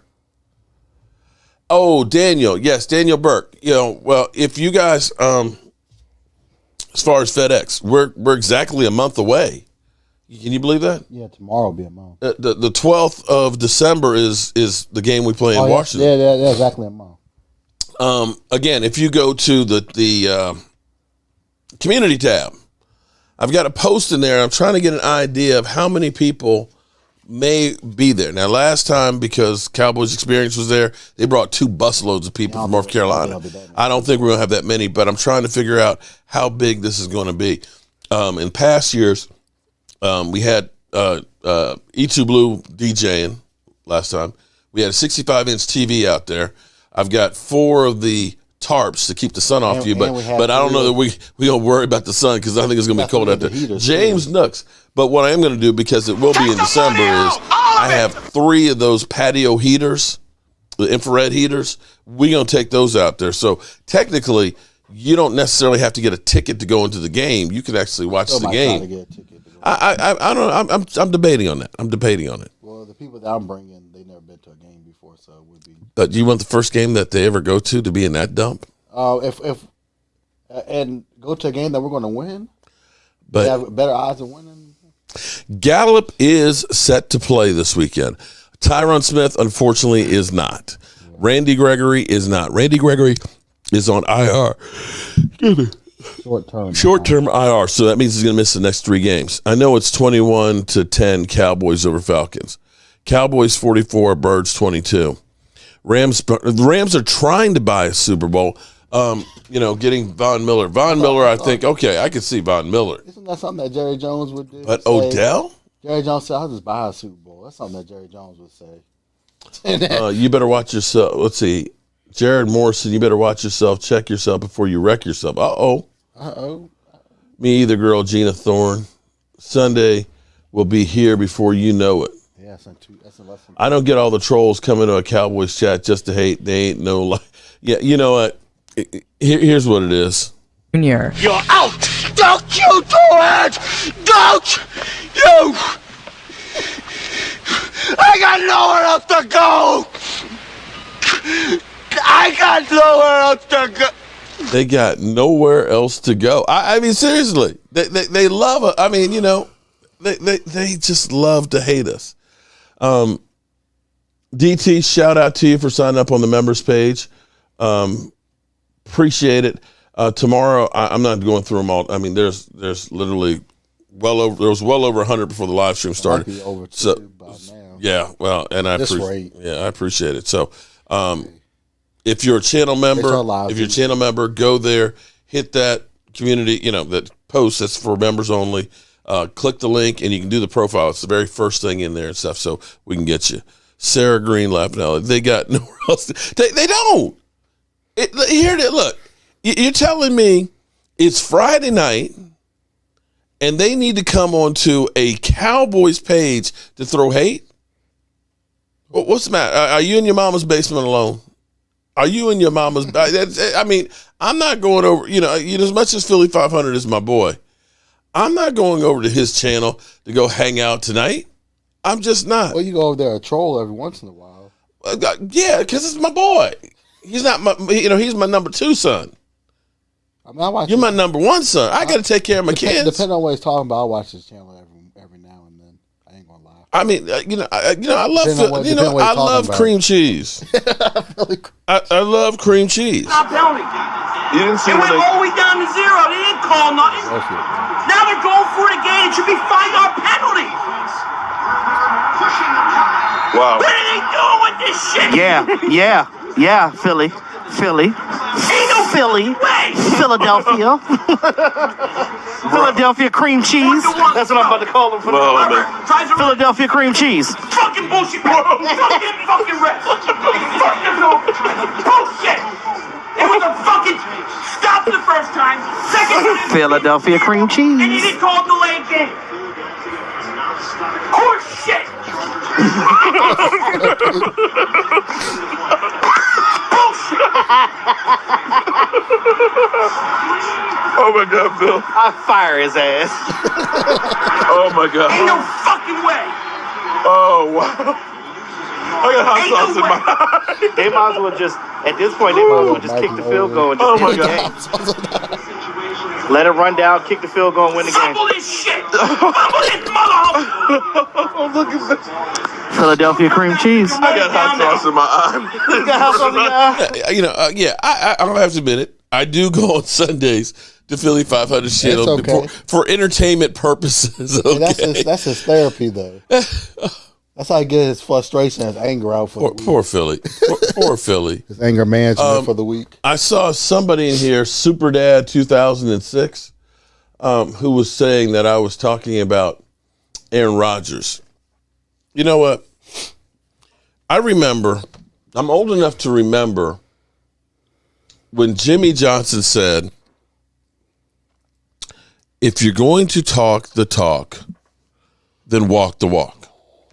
Oh, Daniel. Yes, Daniel Burke. Well, if you guys, as far as FedEx, we're exactly a month away. Can you believe that? Yeah, tomorrow will be a month. The 12th of December is the game we play in Washington. Yeah, exactly a month. Again, if you go to the community tab, I've got a post in there. I'm trying to get an idea of how many people may be there. Now, last time, because Cowboys Experience was there, they brought 2 busloads of people from North Carolina. I don't think we're going to have that many, but I'm trying to figure out how big this is going to be. In past years, we had E2 Blue DJing last time. We had a 65-inch TV out there. I've got 4 of the tarps to keep the sun off you, but I don't know that we don't worry about the sun because I think it's going to be cold out there. James Nooks. But what I am going to do, because it will be in December, is I have 3 of those patio heaters, the infrared heaters. We're going to take those out there. So technically, you don't necessarily have to get a ticket to go into the game. You can actually watch the game. I don't know. I'm debating on that. Well, the people that I'm bringing, they've never been to a game before, so it would be. Do you want the first game that they ever go to be in that dump? And go to a game that we're going to win, but they have better odds of winning. Gallup is set to play this weekend. Tyron Smith, unfortunately, is not. Randy Gregory is not. Randy Gregory is on IR. Short-term IR, so that means he's going to miss the next 3 games. I know it's 21-10 Cowboys over Falcons. Cowboys 44, Birds 22. The Rams are trying to buy a Super Bowl. Getting Von Miller. Von Miller, I think, okay, I can see Von Miller. Isn't that something that Jerry Jones would do? But Odell? Jerry Jones said, I'll just buy a Super Bowl. That's something that Jerry Jones would say. You better watch yourself. Let's see. Jared Morrison, you better watch yourself. Check yourself before you wreck yourself. Uh-oh. Me either, girl, Gina Thorne. Sunday will be here before you know it. Yeah, that's a lesson. I don't get all the trolls coming to a Cowboys chat just to hate. They ain't no like. Yeah, you know what? Here's what it is. Junior. You're out! Don't you do it! Don't you! I got nowhere else to go! I got nowhere else to go! They got nowhere else to go. I mean, seriously. They love it. I mean, they just love to hate us. DT, shout out to you for signing up on the members page. Appreciate it. Tomorrow, I'm not going through them all. I mean, there's literally well over 100 before the live stream started. Might be over so, by now. yeah, well, and I appreciate it. So, if you're a channel member, go there, hit that community, that post that's for members only. Click the link and you can do the profile. It's the very first thing in there and stuff, so we can get you. Sarah Green laughing out. They got nowhere else. They don't. Look, you're telling me it's Friday night and they need to come onto a Cowboys page to throw hate? What's the matter? Are you in your mama's basement alone? Are you in your mama's? I mean, I'm not going over. As much as Philly 500 is my boy, I'm not going over to his channel to go hang out tonight. I'm just not. Well, you go over there and troll every once in a while. Yeah, because it's my boy. He's not my. He's my number 2 son. I mean, You're my number 1 son. I got to take care of my kids. Depending on what he's talking about, I watch his channel every now and then. I ain't gonna lie. I mean, I love cream cheese. I love cream cheese. Not penalty. You didn't see it went all the way down to 0. They didn't call nothing. Now they're going for it again. It should be 5-yard penalty. Wow. What are they doing with this shit? Yeah, Philly. Ain't no Philly. Philadelphia. Philadelphia cream cheese. That's what I'm about to call them. Philadelphia cream cheese. Fucking bullshit. Fucking rest. Fucking bullshit. It was a fucking stop the first time. Second time. Philadelphia cream cheese. And you didn't call it delayed game. Horse shit. Oh my God, Bill. I fire his ass. Oh my God. Ain't no fucking way. Oh wow. I got hot sauce in my eye. They might as well just, at this point, just kick the field goal and just win the game. Let it run down, kick the field goal and win the game. Fumble this shit. Fumble this mother. Look at this. Philadelphia cream cheese. I got hot sauce in my eye. You got hot sauce in your eye? I don't have to admit it. I do go on Sundays to Philly 500 channel okay. for entertainment purposes. Okay? That's his therapy, though. That's how he gets his frustration and his anger out for the week. Poor Philly. Poor Philly. His anger management for the week. I saw somebody in here, Super Dad 2006, who was saying that I was talking about Aaron Rodgers. You know what? I remember, I'm old enough to remember when Jimmy Johnson said, if you're going to talk the talk, then walk the walk.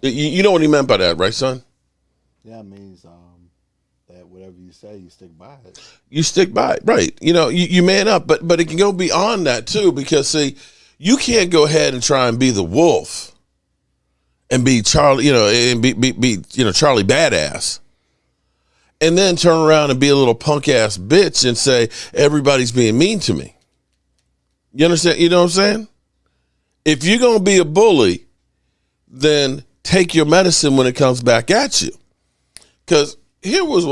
You know what he meant by that, right, son? Yeah, it means that whatever you say, you stick by it. You stick by it, right. You man up, but it can go beyond that, too, because, see, you can't go ahead and try and be the wolf and be Charlie, and be Charlie Badass, and then turn around and be a little punk-ass bitch and say, everybody's being mean to me. You understand? You know what I'm saying? If you're going to be a bully, then take your medicine when it comes back at you. Because here was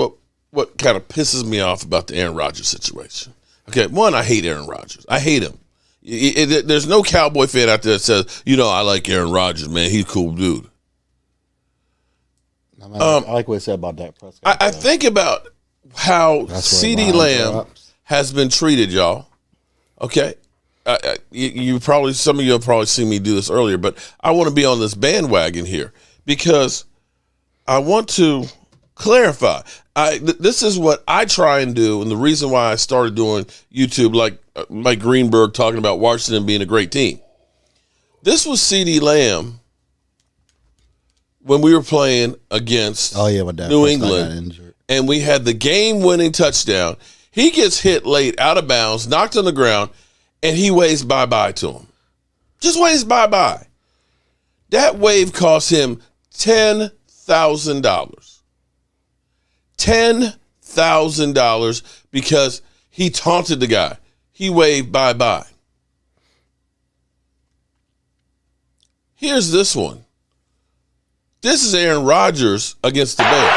what kind of pisses me off about the Aaron Rodgers situation. Okay, one, I hate Aaron Rodgers. I hate him. There's no Cowboy fan out there that says, I like Aaron Rodgers, man. He's a cool dude. I like what he said about Dak Prescott. I think about how CeeDee Lamb has been treated, y'all. Okay, you probably, some of you have probably seen me do this earlier, but I want to be on this bandwagon here because I want to clarify. This is what I try and do, and the reason why I started doing YouTube, like Mike Greenberg talking about Washington being a great team. This was CeeDee Lamb when we were playing against New England, and we had the game-winning touchdown. He gets hit late, out of bounds, knocked on the ground, and he waves bye-bye to him. Just waves bye-bye. That wave cost him $10,000. $10,000 because he taunted the guy. He waved bye-bye. Here's this one. This is Aaron Rodgers against the Bears.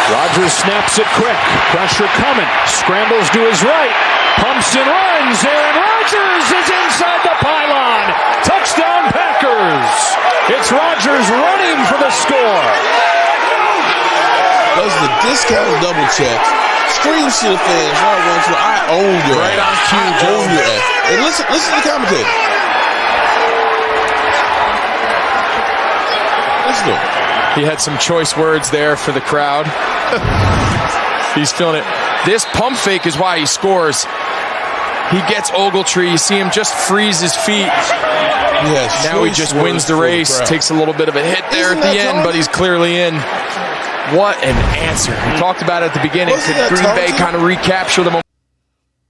Rodgers snaps it quick. Pressure coming. Scrambles to his right. Pumps and runs. Aaron Rodgers is inside the pylon. Touchdown Packers. It's Rodgers running for the score. Does the discount double check. Screams to the fans right once where I own your right ass. on cue, I own your ass. And listen to the commentator. Listen to him. He had some choice words there for the crowd. He's feeling it. This pump fake is why he scores. He gets Ogletree. You see him just freeze his feet. Now he just wins the race. Takes a little bit of a hit there at the end, but he's clearly in. What an answer. We talked about it at the beginning. Could Green Bay kind of recapture the momentum?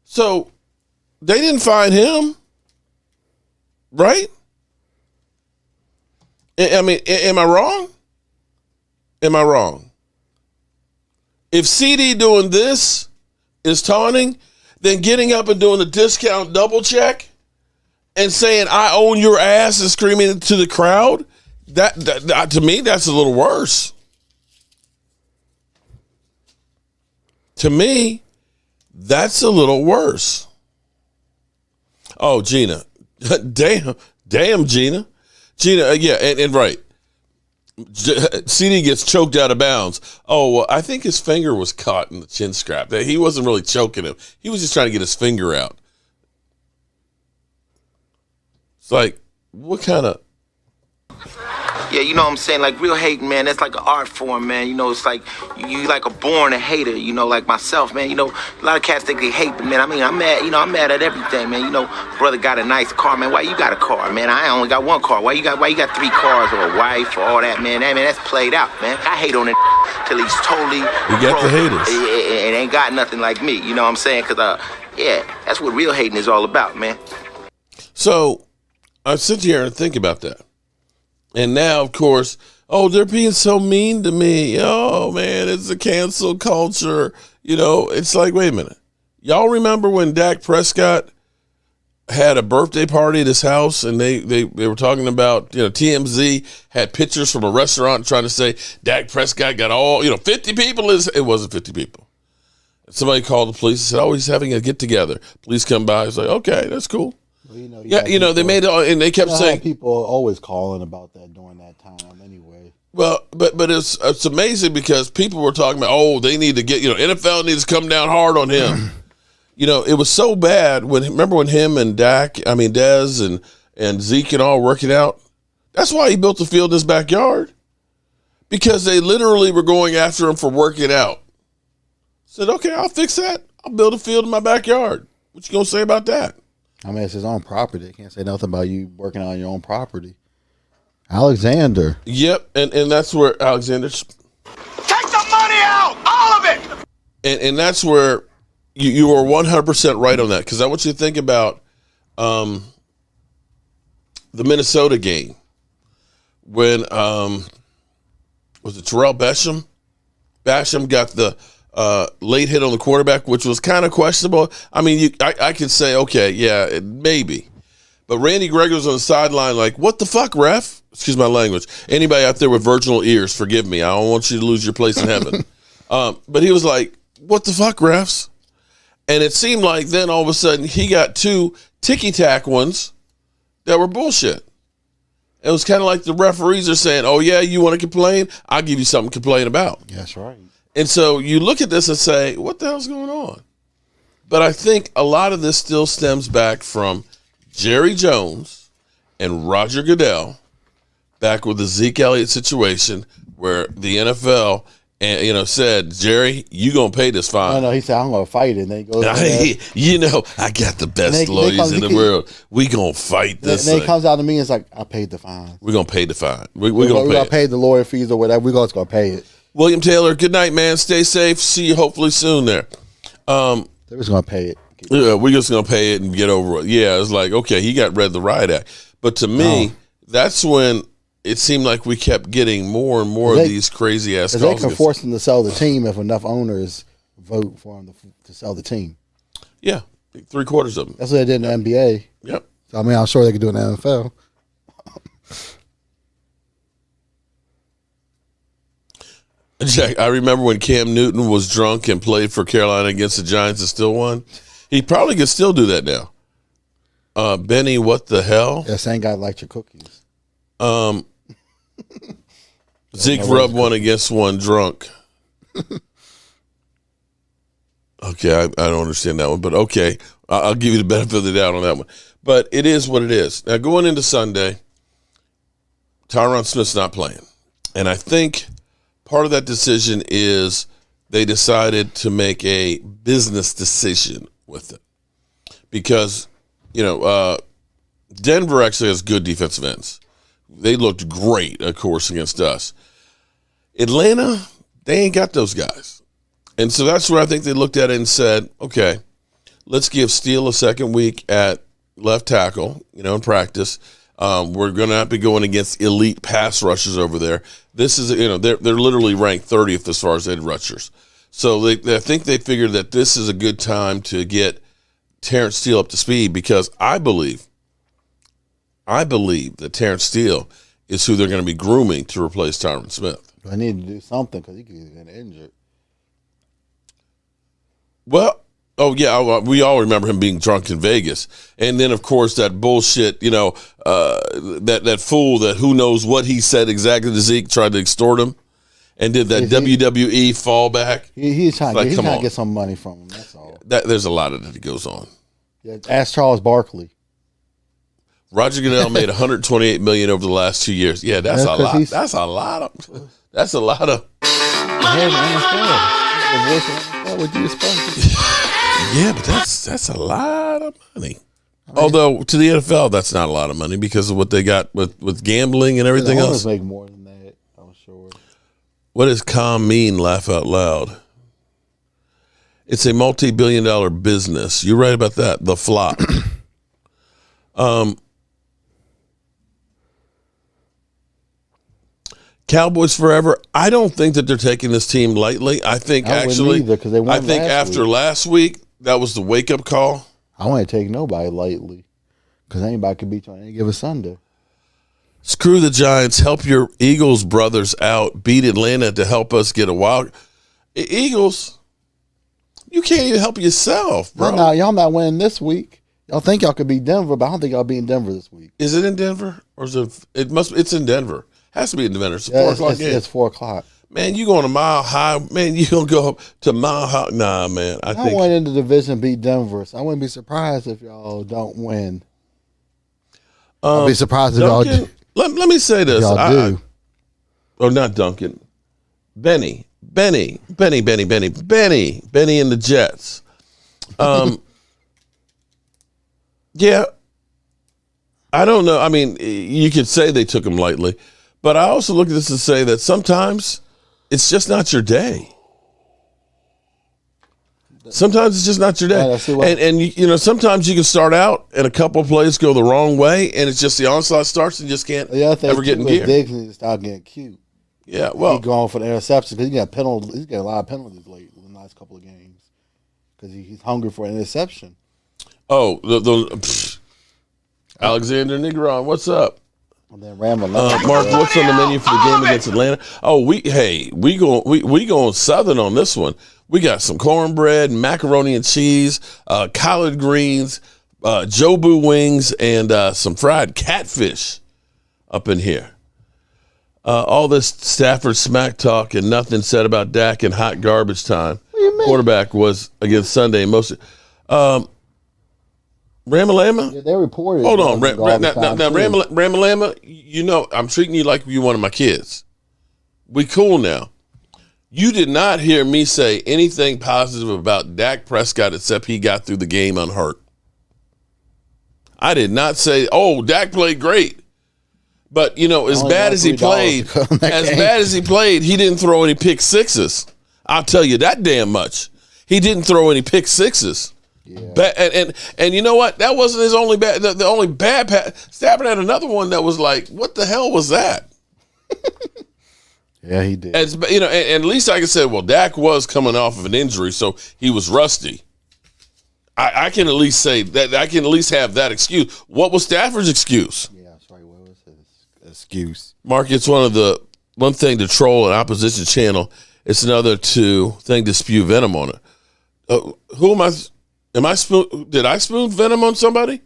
So they didn't find him, right? I mean, am I wrong? Am I wrong? If CeeDee doing this is taunting, then getting up and doing the discount double check and saying, I own your ass and screaming to the crowd, that to me, that's a little worse. To me, that's a little worse. Oh, Gina. Damn, Gina. Gina, yeah, and right. CeeDee gets choked out of bounds. Oh, well, I think his finger was caught in the chin strap. He wasn't really choking him. He was just trying to get his finger out. It's like, what kind of... Yeah, you know what I'm saying? Like, real hating, man, that's like an art form, man. You know, it's like you like a born a hater, you know, like myself, man. You know, a lot of cats think they hate, but, man, I mean, I'm mad, you know, I'm mad at everything, man. You know, brother got a nice car, man. Why you got a car, man? I only got one car. Why you got 3 cars or a wife or all that, man? That's played out, man. I hate on it till he's totally... You got the haters. It ain't got nothing like me, you know what I'm saying? Because, yeah, that's what real hating is all about, man. So, I sit here and think about that. And now, of course, oh, they're being so mean to me. Oh, man, it's a cancel culture. You know, it's like, wait a minute. Y'all remember when Dak Prescott had a birthday party at his house and they were talking about, you know, TMZ had pictures from a restaurant trying to say Dak Prescott got all, 50 people. It wasn't 50 people. Somebody called the police and said, oh, he's having a get-together. Police come by. It's like, okay, that's cool. Well, they made it, and they kept saying people always calling about that during that time anyway. Well, but it's amazing because people were talking about, oh, they need to get, NFL needs to come down hard on him. It was so bad remember when him and Dez and Zeke and all working out. That's why he built the field in his backyard, because they literally were going after him for working out. Said, okay, I'll fix that. I'll build a field in my backyard. What you gonna say about that? I mean, it's his own property. They can't say nothing about you working on your own property. Alexander. Yep, and that's where Alexander... Take the money out! All of it! And that's where you are 100% right on that, because I want you to think about the Minnesota game when, was it Terrell Basham? Basham got the... late hit on the quarterback, which was kind of questionable. I mean, I could say, okay, yeah, maybe. But Randy Gregory was on the sideline like, what the fuck, ref? Excuse my language. Anybody out there with virginal ears, forgive me. I don't want you to lose your place in heaven. But he was like, what the fuck, refs? And it seemed like then all of a sudden he got 2 ticky-tack ones that were bullshit. It was kind of like the referees are saying, oh, yeah, you want to complain? I'll give you something to complain about. That's right. And so you look at this and say, what the hell's going on? But I think a lot of this still stems back from Jerry Jones and Roger Goodell back with the Zeke Elliott situation where the NFL said, Jerry, you going to pay this fine. No, he said, I'm going to fight it. And then he goes, I got the best lawyers in the world. We going to fight this And then thing. he comes out to me and it's like, I paid the fine. We're going to pay the fine. We're going to pay the lawyer fees or whatever. We're going to pay it. William Taylor, good night, man. Stay safe. See you hopefully soon there. They was going to pay it. Yeah, we're just going to pay it and get over it. Yeah, it's like, okay, he got read the riot act. But to me, that's when it seemed like we kept getting more and more of these crazy-ass calls. They can force them to sell the team if enough owners vote for them to sell the team. Yeah, 3/4 of them. That's what they did in the NBA. Yep. So, I mean, I'm sure they could do it in the NFL. Jack, I remember when Cam Newton was drunk and played for Carolina against the Giants and still won. He probably could still do that now. Benny, what the hell? Yeah, same guy liked your cookies. Zeke rubbed one against one drunk. Okay, I don't understand that one, but okay. I'll give you the benefit of the doubt on that one. But it is what it is. Now, going into Sunday, Tyron Smith's not playing. And I think part of that decision is they decided to make a business decision with it. Because, Denver actually has good defensive ends. They looked great, of course, against us. Atlanta, they ain't got those guys. And so that's where I think they looked at it and said, okay, let's give Steele a second week at left tackle, in practice. We're going to have to be going against elite pass rushers over there. This is, they're literally ranked 30th as far as edge rushers. So I think they figured that this is a good time to get Terrence Steele up to speed because I believe that Terrence Steele is who they're going to be grooming to replace Tyron Smith. I need to do something because he could get injured. Well, we all remember him being drunk in Vegas. And then, of course, that bullshit, that fool that who knows what he said exactly to Zeke, tried to extort him and did that WWE fallback. He's trying to get some money from him, that's all. There's a lot of that goes on. Yeah, ask Charles Barkley. Roger Goodell made $128 million over the last 2 years. Yeah, that's a lot. That's a lot of. That's a lot of. Yeah, but that's a lot of money. Although to the NFL, that's not a lot of money because of what they got with gambling and everything else. Make more than that, I'm sure. What does calm mean? Laugh out loud. It's a multi-billion-dollar business. You're right about that. The flop. Cowboys forever. I don't think that they're taking this team lightly. I think after last week, that was the wake-up call. I want to take nobody lightly because anybody could beat you on any given Sunday. Screw the Giants. Help your Eagles brothers out. Beat Atlanta to help us get a wild. Eagles, you can't even help yourself, bro. Y'all not winning this week. Y'all think y'all could beat Denver, but I don't think y'all beating Denver this week. Is it in Denver or is it? It's in Denver. Has to be in Denver. It's 4 o'clock game. It's 4 o'clock. Man, you going to Mile High? Man, you gonna go up to Mile High? Nah, man. I think went in the division, beat Denver, so I wouldn't be surprised if y'all don't win. I'll be surprised if y'all do. Let me say this. Y'all do. Not Duncan. Benny and the Jets. Yeah. I don't know. I mean, you could say they took him lightly, but I also look at this and say that sometimes it's just not your day. Sometimes it's just not your day. And sometimes you can start out and a couple of plays go the wrong way, and it's just the onslaught starts and just can't ever get in gear. Diggs needs to start getting cute. Yeah, well, he's going for the interception because he's got a lot of penalties late in the last couple of games because he's hungry for an interception. Oh, Alexander Negron, what's up? And then Mark, what's on the menu for the game against Atlanta? Oh, we going Southern on this one. We got some cornbread, macaroni and cheese, collard greens, Jobu wings, and some fried catfish. up in here. All this Stafford smack talk and nothing said about Dak in hot garbage time. Quarterback was against Sunday. Ramalama? Yeah, they reported. Hold on. Now, Ramalama, you know, I'm treating you like you're one of my kids. We cool now. You did not hear me say anything positive about Dak Prescott except he got through the game unhurt. I did not say, oh, Dak played great. But, you know, as bad as he played, he didn't throw any pick sixes. I'll tell you that damn much. He didn't throw any pick sixes. Yeah. And you know what? That wasn't his only bad. The only bad pass. Stafford had another one that was like, what the hell was that? Yeah, he did. You know, and at least I can say, well, Dak was coming off of an injury, so he was rusty. I can at least say that. I can at least have that excuse. What was Stafford's excuse? Yeah, sorry. What was his excuse? Mark, it's one thing to troll an opposition channel. It's another thing to spew venom on it. Who am I? Did I spoon venom on somebody?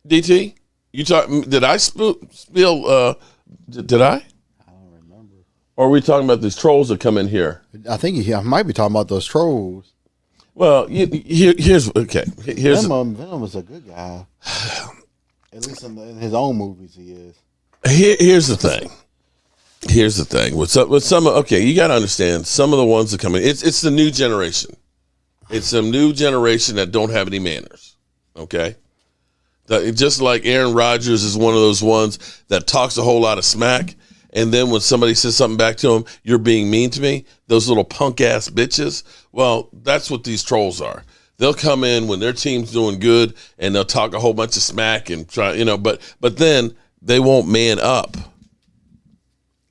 DT, did I spill? Did I? I don't remember. Or are we talking about these trolls that come in here? I think I might be talking about those trolls. Well, here's okay. Venom was a good guy. At least in his own movies, he is. Here's the thing. With some, okay, you got to understand some of the ones that come in. It's the new generation. It's some new generation that don't have any manners. Okay, just like Aaron Rodgers is one of those ones that talks a whole lot of smack, and then when somebody says something back to him, you're being mean to me. Those little punk ass bitches. Well, that's what these trolls are. They'll come in when their team's doing good, and they'll talk a whole bunch of smack and try, you know, but then they won't man up.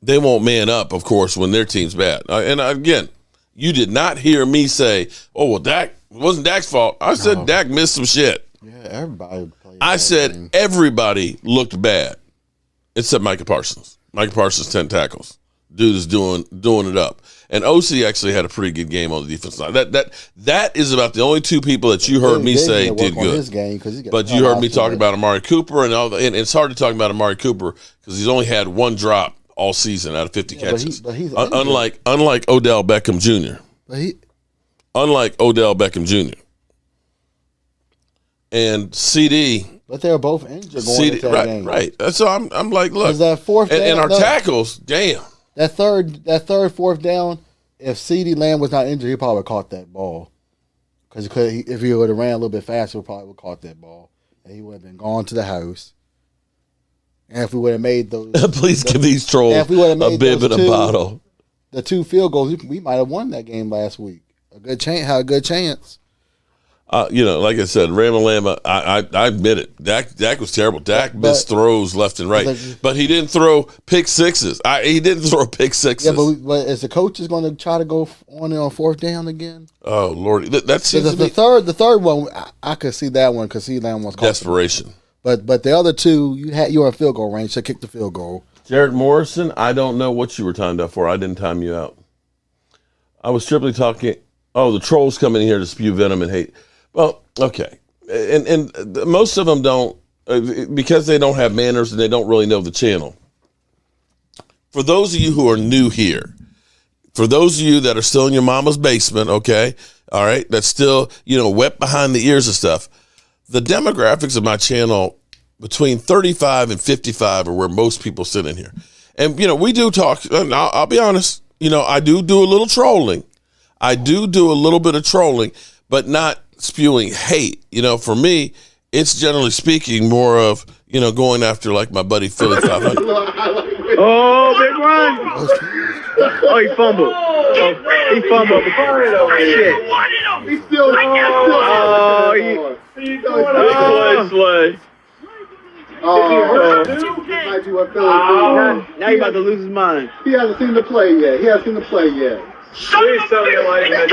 They won't man up, of course, when their team's bad. And again, you did not hear me say, "Oh, well, Dak, it wasn't Dak's fault." I said Dak missed some shit. Yeah, everybody played. I said everybody looked bad, except Micah Parsons. Micah Parsons 10 tackles. Dude is doing it up. And OC actually had a pretty good game on the defense line. That is about the only two people that you heard me say did good. But you heard me talk about Amari Cooper and all. And it's hard to talk about Amari Cooper because he's only had one drop all season out of 50 catches. But he's unlike Odell Beckham Jr. Unlike Odell Beckham Jr. And CD. But they were both injured going into that game. Right. So I'm like, look. That fourth down, and our tackles, damn. That third, fourth down, if CD Lamb was not injured, he probably would have caught that ball. Because if he would have ran a little bit faster, he probably would have caught that ball. And he would have been gone to the house. And if we would have made those... Please give these trolls a bib and a bottle. The 2 field goals, we might have won that game last week. Had a good chance. You know, like I said, Ramalama, I admit it. Dak was terrible. Dak missed throws left and right. But he didn't throw pick sixes. He didn't throw pick sixes. Yeah, but is the coach is going to try to go on fourth down again? Oh, Lord. That seems the third one, I could see that one because he Lamb was caught. Desperation. But the other two, you were in field goal range, so kick the field goal. Jared Morrison, I don't know what you were timed out for. I didn't time you out. I was strictly talking, the trolls come in here to spew venom and hate. Well, okay. And most of them don't, because they don't have manners and they don't really know the channel. For those of you who are new here, for those of you that are still in your mama's basement, okay, all right, that's still, wet behind the ears and stuff, the demographics of my channel between 35 and 55 are where most people sit in here. And, we do talk, I'll be honest, I do a little trolling. I do a little bit of trolling, but not spewing hate. For me, it's generally speaking more of, going after like my buddy Philly 500. Oh, big run. Oh, he fumbled. He fumbled. Shit. He's still slay. Now he's about to lose his mind. He hasn't seen the play yet. Please tell me like that.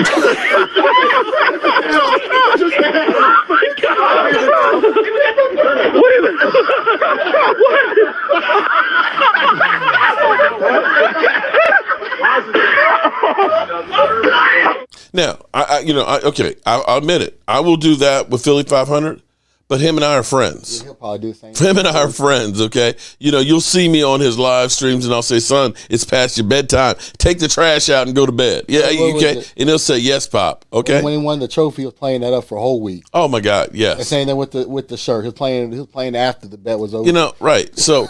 Now, I'll admit it. I will do that with Philly 500, But him and I are friends. He'll probably do the same. Him and I are friends, okay? You know, you'll see me on his live streams, and I'll say, son, it's past your bedtime. Take the trash out and go to bed. Yeah, okay? And he'll say, yes, Pop, okay? When he won the trophy, he was playing that up for a whole week. Oh, my God, yes. And saying that with the shirt. He was playing after the bet was over. You know, right. So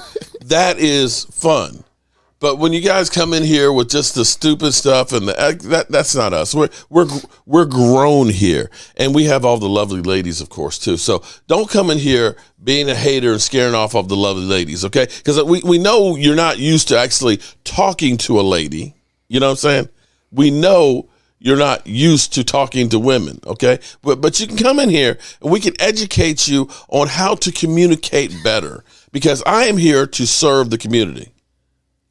that is fun. But when you guys come in here with just the stupid stuff and that's not us. We're grown here, and we have all the lovely ladies, of course, too. So don't come in here being a hater and scaring off of the lovely ladies, okay? Because we know you're not used to actually talking to a lady. You know what I'm saying? We know you're not used to talking to women, okay? But you can come in here and we can educate you on how to communicate better, because I am here to serve the community.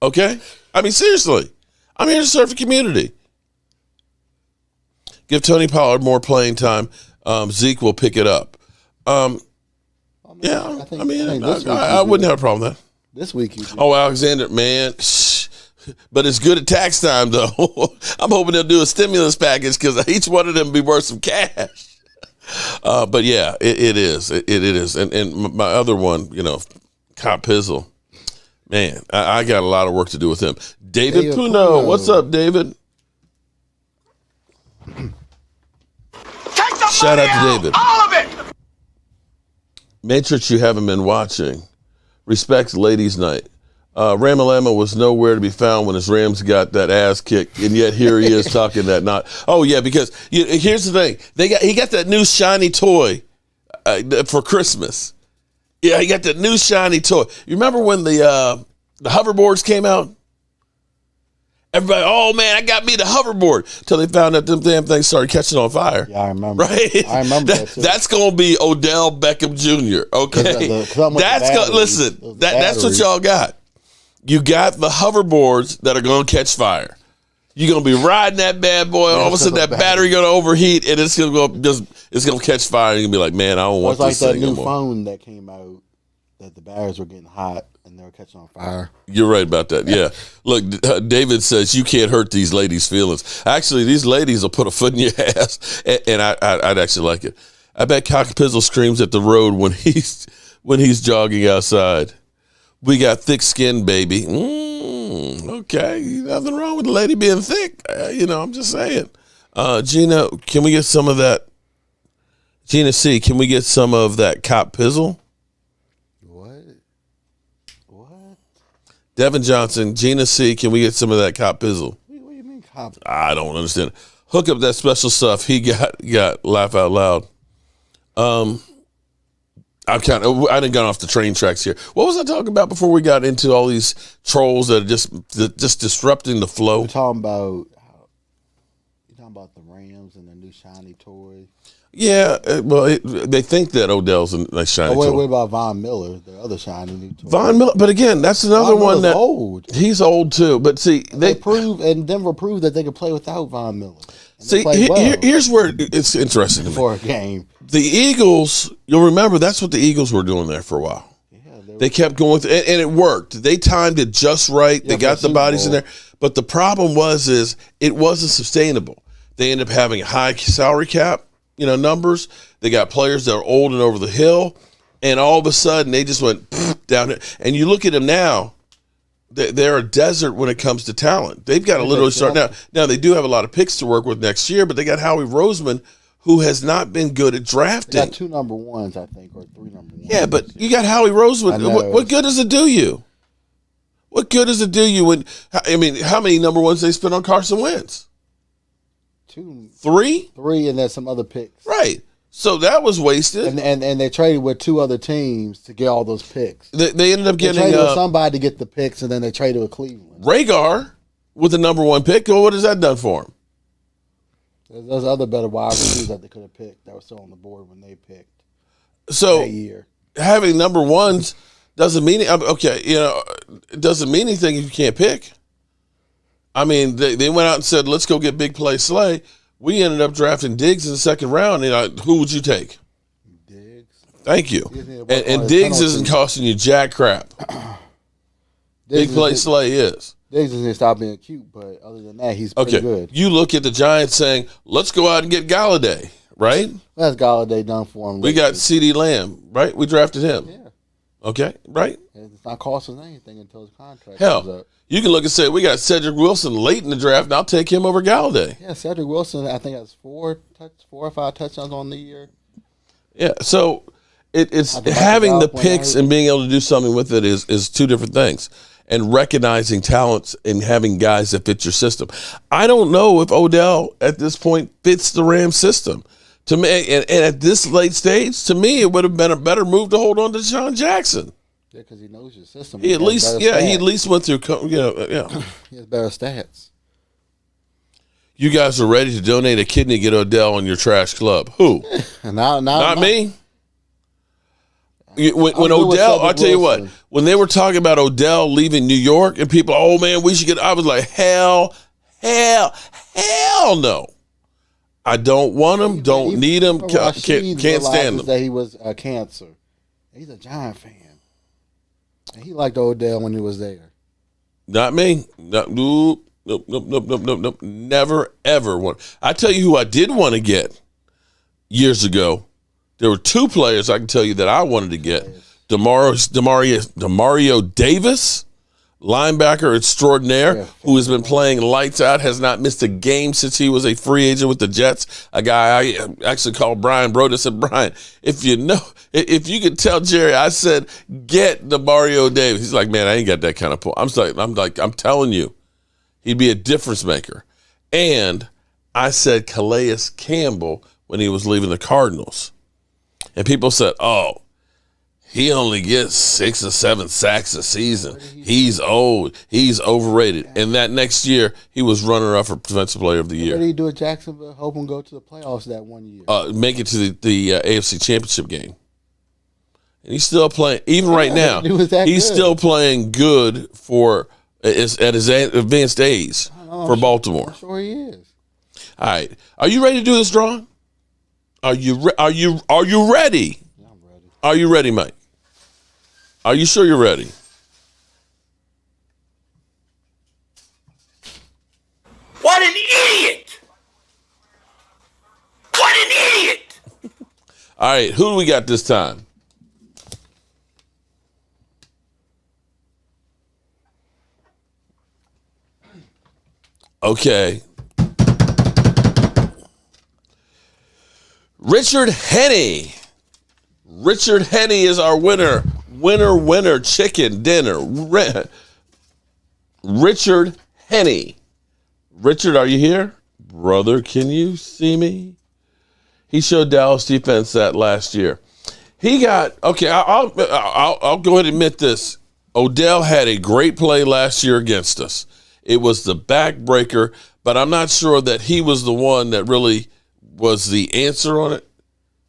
Okay? I mean, seriously. I'm here to serve the community. Give Tony Pollard more playing time. Zeke will pick it up. I wouldn't have a problem with that. This week. Alexander, man. But it's good at tax time, though. I'm hoping they'll do a stimulus package because each one of them be worth some cash. But, yeah, it is. It is. And my other one, Cop Pizzle. Man, I got a lot of work to do with him. David Puno. What's up, David? Shout out to David. All of it! Matrix you haven't been watching. Respects Ladies Night. Ramalama was nowhere to be found when his Rams got that ass kicked, and yet here he is talking that not. Oh, yeah, because here's the thing. He got that new shiny toy for Christmas. Yeah, he got that new shiny toy. You remember when the hoverboards came out? Everybody, oh man, I got me the hoverboard. Until they found out them damn things started catching on fire. Yeah, I remember. Right? I remember that too. That's going to be Odell Beckham Jr., okay? That's what y'all got. You got the hoverboards that are going to catch fire. You're going to be riding that bad boy, and all of a sudden that battery going to overheat, and it's going to catch fire, and you're going to be like, man, I don't want this thing anymore. It's like that new phone that came out that the batteries were getting hot, and they were catching on fire. You're right about that, yeah. Look, David says, you can't hurt these ladies' feelings. Actually, these ladies will put a foot in your ass, and I'd actually like it. I bet Cockpizzle screams at the road when he's jogging outside. We got thick skin, baby. Okay, nothing wrong with the lady being thick. I'm just saying. Gina, can we get some of that? Gina C, can we get some of that Cop Pizzle? What? Devin Johnson, Gina C, can we get some of that Cop Pizzle? What do you mean Cop? I don't understand. Hook up that special stuff. He got laugh out loud. I didn't get off the train tracks here. What was I talking about before we got into all these trolls that are just disrupting the flow? You're talking about the Rams and the new shiny toy. Yeah, well, they think that Odell's a nice shiny toy. What about Von Miller, the other shiny new toy? Von Miller, but again, that's another one that's old. He's old too. But see, Denver proved that they could play without Von Miller. See, here's where it's interesting to me. For a game. The Eagles, you'll remember that's what the Eagles were doing there for a while. Yeah, they kept going through, and it worked. They timed it just right. Yeah, they got the bodies in there. But the problem is it wasn't sustainable. They ended up having a high salary cap, numbers. They got players that are old and over the hill, and all of a sudden they just went down there. And you look at them now, they're a desert when it comes to talent. They've got to literally start now. Now, they do have a lot of picks to work with next year, but they got Howie Roseman, who has not been good at drafting. They got 2 number ones, I think, or 3 number ones. Yeah, but you got Howie Roseman. What good does it do you? What good does it do you when, how many number ones they spent on Carson Wentz? 2. 3? 3, and then some other picks. Right. So that was wasted. And they traded with 2 other teams to get all those picks. They ended up getting traded with somebody to get the picks, and then they traded with Cleveland. Rhaegar with the number 1 pick. Well, what has that done for him? There's other better wide receivers that they could have picked that were still on the board when they picked. So that year. Having number 1s doesn't mean it doesn't mean anything if you can't pick. They went out and said, let's go get big play Slay. We ended up drafting Diggs in the 2nd round. Who would you take? Diggs. Thank you. And Diggs isn't costing you jack crap. Big play Slay is. Diggs is going to stop being cute, but other than that, he's pretty good. You look at the Giants saying, let's go out and get Galladay, right? That's Galladay done for him. We got CeeDee Lamb, right? We drafted him. Yeah. Okay, right? It's not costing anything until his contract Hell, comes up. you can look and say, we got Cedric Wilson late in the draft, and I'll take him over Galladay. Yeah, Cedric Wilson, I think, has 4 or 5 touchdowns on the year. Yeah, so it's having the picks and being able to do something with it is two different things. And recognizing talents and having guys that fit your system. I don't know if Odell at this point fits the Rams system. To me, and at this late stage, to me, it would have been a better move to hold on to Deshaun Jackson. Yeah, because he knows your system. He at least went through. Yeah, he has better stats. You guys are ready to donate a kidney to get Odell in your trash club. Who? Not me. When Odell, I'll tell you what, when they were talking about Odell leaving New York and people, oh man, we should get, I was like, hell no. I don't want him, don't need him, can't stand him. That he was a cancer. He's a Giant fan. And he liked Odell when he was there. Not me. Nope. Never, ever want. I tell you who I did want to get years ago. There were 2 players I can tell you that I wanted to get. Demario Davis, linebacker extraordinaire, who has been playing lights out, has not missed a game since he was a free agent with the Jets. A guy I actually called Brian Broder, said, Brian, if you could tell Jerry, I said, get Demario Davis. He's like, man, I ain't got that kind of pull. I'm telling you, he'd be a difference maker. And I said Calais Campbell when he was leaving the Cardinals. And people said, oh, he only gets 6 or 7 sacks a season. He's old. He's overrated. And that next year, he was runner-up for Defensive Player of the Year. What did he do at Jacksonville? Help him go to the playoffs that one year. Make it to the AFC Championship game. And he's still playing, even right now, he's still playing good at his advanced age for Baltimore. I'm sure he is. All right. Are you ready to do this drawing? Are you ready? Yeah, I'm ready. Are you ready, Mike? Are you sure you're ready? What an idiot! What an idiot! All right, who do we got this time? Okay. Richard Henney. Richard Henney is our winner. Winner, chicken dinner. Richard Henney. Richard, are you here? Brother, can you see me? He showed Dallas defense that last year. He got, okay, I'll go ahead and admit this. Odell had a great play last year against us. It was the backbreaker, but I'm not sure that he was the one that really was the answer on it,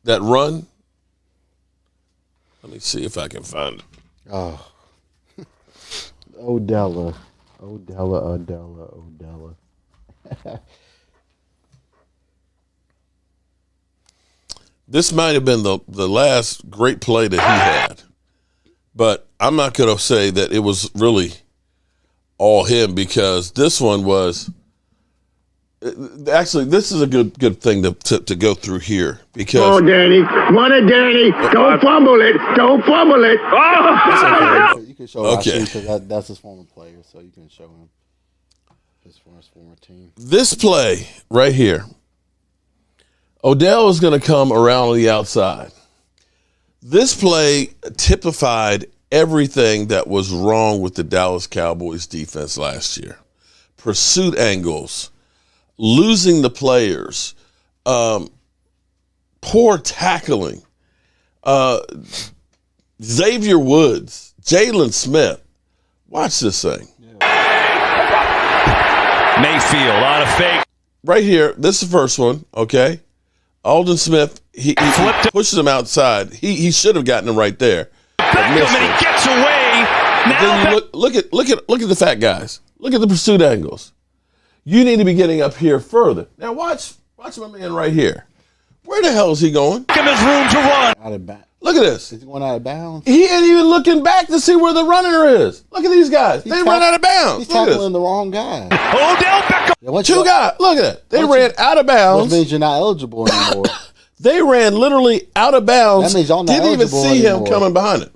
that run. Let me see if I can find it. Oh. Odella. This might have been the last great play that he had, but I'm not going to say that it was really all him, because this one was actually, this is a good thing to go through here, because Danny, don't fumble it, Oh! You can show okay. because that's his former player, so you can show him his former team. This play right here, Odell is going to come around on the outside. This play typified everything that was wrong with the Dallas Cowboys defense last year. Pursuit angles, losing the players, poor tackling, Xavier Woods, Jalen Smith. Watch this thing. Mayfield on a fake. Right here, this is the first one, okay? Aldon Smith, he pushes him outside. He should have gotten him right there. Beckham, and he gets away. Then you look at the fat guys. Look at the pursuit angles. You need to be getting up here further. Now watch my man right here. Where the hell is he going? Beckham has room to run. Out of bounds. Look at this. Is he going out of bounds? He ain't even looking back to see where the runner is. Look at these guys. They ran out of bounds. He's tackling the wrong guy. Odell Beckham. Yeah, Two guys. Look at that. They ran out of bounds. Which means you're not eligible anymore. They ran literally out of bounds. That means y'all not didn't even eligible see him anymore. coming behind it.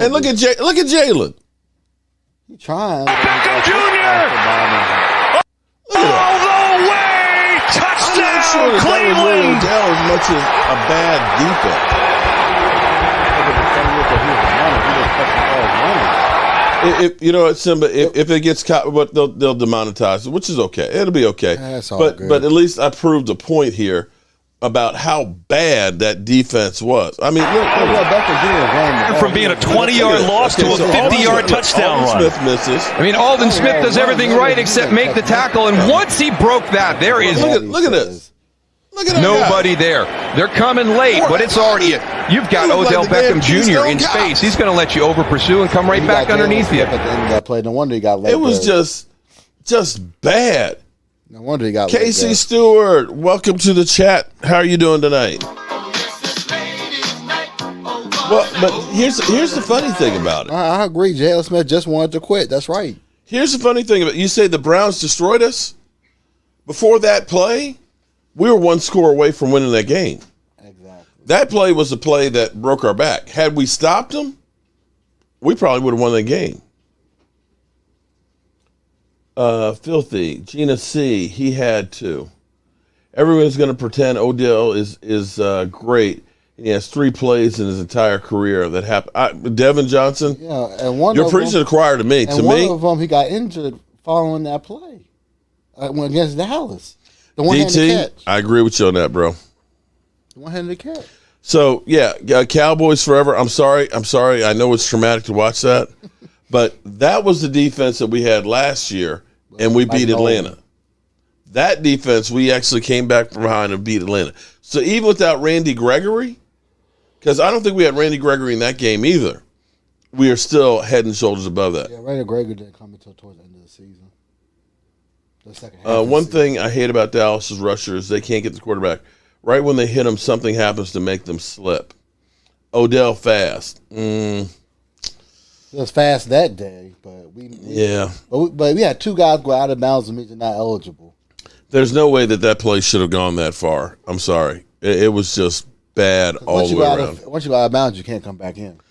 And look at Jalen. He trying. Beckham Jr. All the way! Touchdown, Cleveland! Odell as much as a bad defense. If you know what, Simba, if it gets caught, but they'll demonetize it, which is okay. It'll be okay. That's all but good. But at least I proved a point here about how bad that defense was. I mean, look, From being a 20-yard loss to a 50-yard touchdown run. Smith misses. I mean, Alden Smith does everything right except make the tackle, and once he broke that, there is Look at this. Look at that nobody there. They're coming late, but it's already you've got Odell Beckham Jr. in space. He's going to let you over pursue and come right back underneath you. At the end of that play, no wonder he got let It was go. just bad. No wonder he got let Casey go. Stewart, welcome to the chat. How are you doing tonight? Well, but here's the funny thing about it. I agree. Jalen Smith just wanted to quit. That's right. Here's the funny thing about it. You say the Browns destroyed us. Before that play, we were one score away from winning that game. Exactly. That play was the play that broke our back. Had we stopped them, we probably would have won that game. Filthy. Gina C. He had to. Everyone's going to pretend Odell is great. He has 3 plays in his entire career that happened. Devin Johnson. Yeah, and one. You're preaching to the choir to me. And to one me, of them, he got injured following that play against Dallas. The one-handed DT. catch. I agree with you on that, bro. The one-handed catch. So yeah, Cowboys forever. I'm sorry. I know it's traumatic to watch that, but that was the defense that we had last year, and we beat Atlanta. That defense, we actually came back from behind and beat Atlanta. So even without Randy Gregory, because I don't think we had Randy Gregory in that game either, we are still head and shoulders above that. Yeah, Randy Gregory didn't come until towards the end of the season. The second half. One thing I hate about Dallas's rushers is they can't get the quarterback. Right when they hit them, something happens to make them slip. Odell fast. It was fast that day, but we had 2 guys go out of bounds and means they're not eligible. There's no way that play should have gone that far. I'm sorry. It was just bad all the way around. Once you go out of bounds, you can't come back in.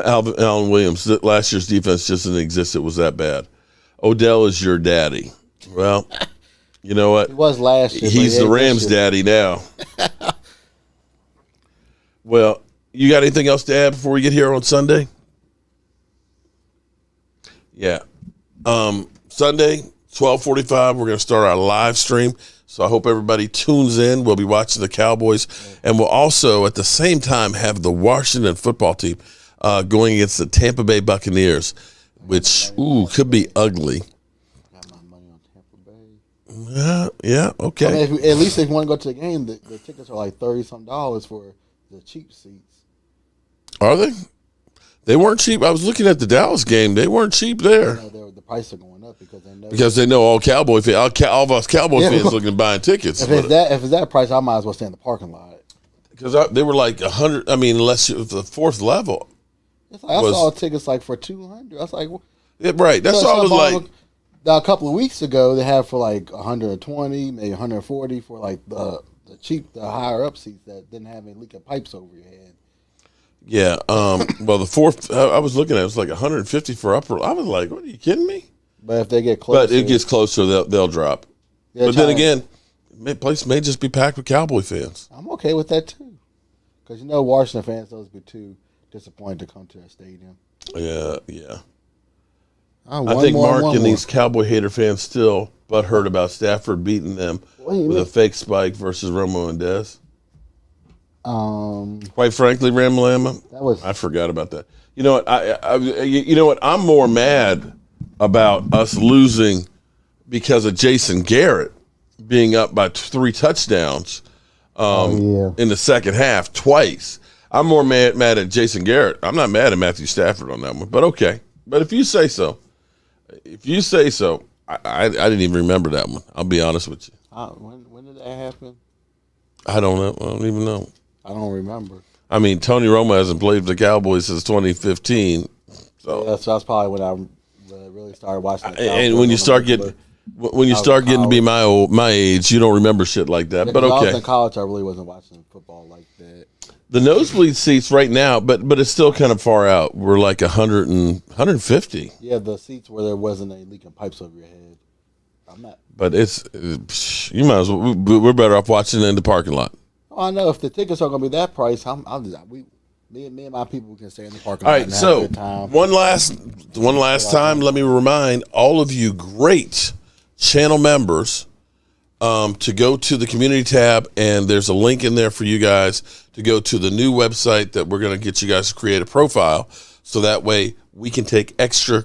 Allen Williams, last year's defense just didn't exist. It was that bad. Odell is your daddy. Well, you know what? He was last year. He's the Rams' daddy now. Well, you got anything else to add before we get here on Sunday? Yeah. Sunday, 12:45, we're going to start our live stream. So I hope everybody tunes in. We'll be watching the Cowboys. And we'll also, at the same time, have the Washington football team going against the Tampa Bay Buccaneers, which, could be ugly. Yeah, okay. I mean, at least if you want to go to the game, the tickets are like $30-some for the cheap seats. Are they? They weren't cheap. I was looking at the Dallas game. They weren't cheap there. The prices are going up because they know. All Cowboy fans, all of us Cowboy fans looking at buying tickets. If it's that price, I might as well stay in the parking lot. Because they were like 100. I mean, unless it was the 4th level. I saw tickets like for $200. I was like, right. That's all I was like. A couple of weeks ago, they had for like 120, maybe 140 for like the higher up seats that didn't have any leaking pipes over your head. Yeah. Well, the 4th, I was looking at it was like 150 for upper. I was like, what, are you kidding me? But if they get closer. But it gets closer, they'll drop. But then again, the place may just be packed with Cowboy fans. I'm okay with that too. Because Washington fans, those be too disappointed to come to a stadium. Yeah. I think Mark and these Cowboy hater fans still butthurt about Stafford beating them with a fake spike versus Romo and Dez. Quite frankly, Ramlama, I forgot about that. You know what? You know what? I'm more mad about us losing because of Jason Garrett being up by 3 touchdowns in the second half twice. I'm more mad at Jason Garrett. I'm not mad at Matthew Stafford on that one, but okay. But if you say so, I didn't even remember that one. I'll be honest with you. When did that happen? I don't know. I don't even know. I don't remember. I mean, Tony Romo hasn't played for the Cowboys since 2015. So that's probably when I really started watching. And when you start getting, When you start getting to be my age, you don't remember shit like that. But When I was okay. in college, I really wasn't watching football like that. The nosebleed seats right now, but it's still kind of far out. We're like 150. Yeah, the seats where there wasn't any leaking pipes over your head. I'm not. But you might as well. We're better off watching it in the parking lot. Oh, I know if the tickets are going to be that price, me and my people can stay in the parking All lot right, and have so a good time. one last time, let me remind all of you great channel members to go to the community tab, and there's a link in there for you guys to go to the new website that we're going to get you guys to create a profile, so that way we can take extra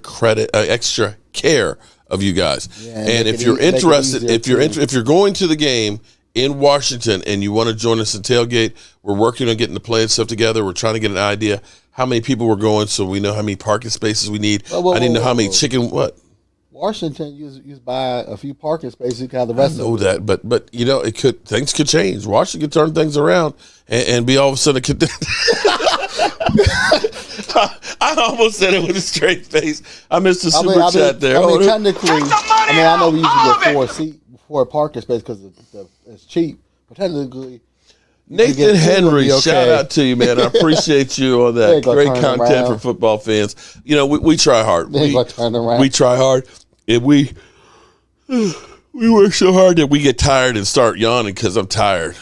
care of you guys. Yeah, and if you're interested, if you're going to the game in Washington and you want to join us in tailgate, we're working on getting the play and stuff together. We're trying to get an idea how many people we're going, so we know how many parking spaces we need. I need to know how many Washington, you buy a few parking spaces, you can have the rest. I know that, but you know, things could change. Washington could turn things around and be all of a sudden. I almost said it with a straight face. I missed the super chat there. Technically, I know we usually get four parking spaces because it's cheap, but technically. Nathan Henry, shout out to you, man. I appreciate you on that. Great content for football fans. You know, we try hard. We try hard. And we work so hard that we get tired and start yawning because I'm tired.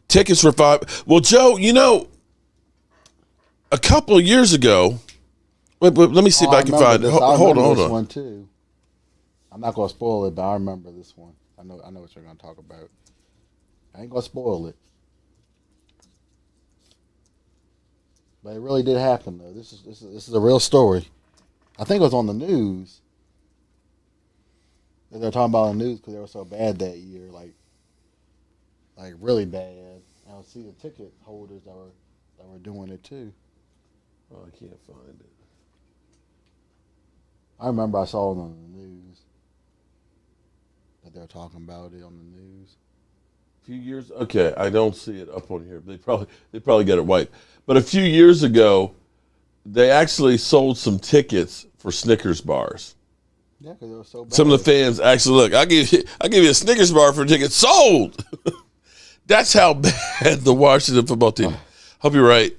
Tickets for $5. Well, Joe, you know, a couple of years ago, let me see if I can find it. Hold on. One too. I'm not going to spoil it, but I remember this one. I know what you're going to talk about. I ain't going to spoil it. But it really did happen, though. This is a real story. I think it was on the news. They were talking about the news because they were so bad that year, like really bad. And I see the ticket holders that were doing it too. Oh, I can't find it. I remember I saw it on the news that they were talking about it on the news. A few years. Okay, I don't see it up on here. They probably got it wiped. But a few years ago, they actually sold some tickets for Snickers bars. Yeah, because they were so bad. Some of the fans actually, look, I'll give you a Snickers bar for a ticket. Sold! That's how bad the Washington football team. Hope you're right.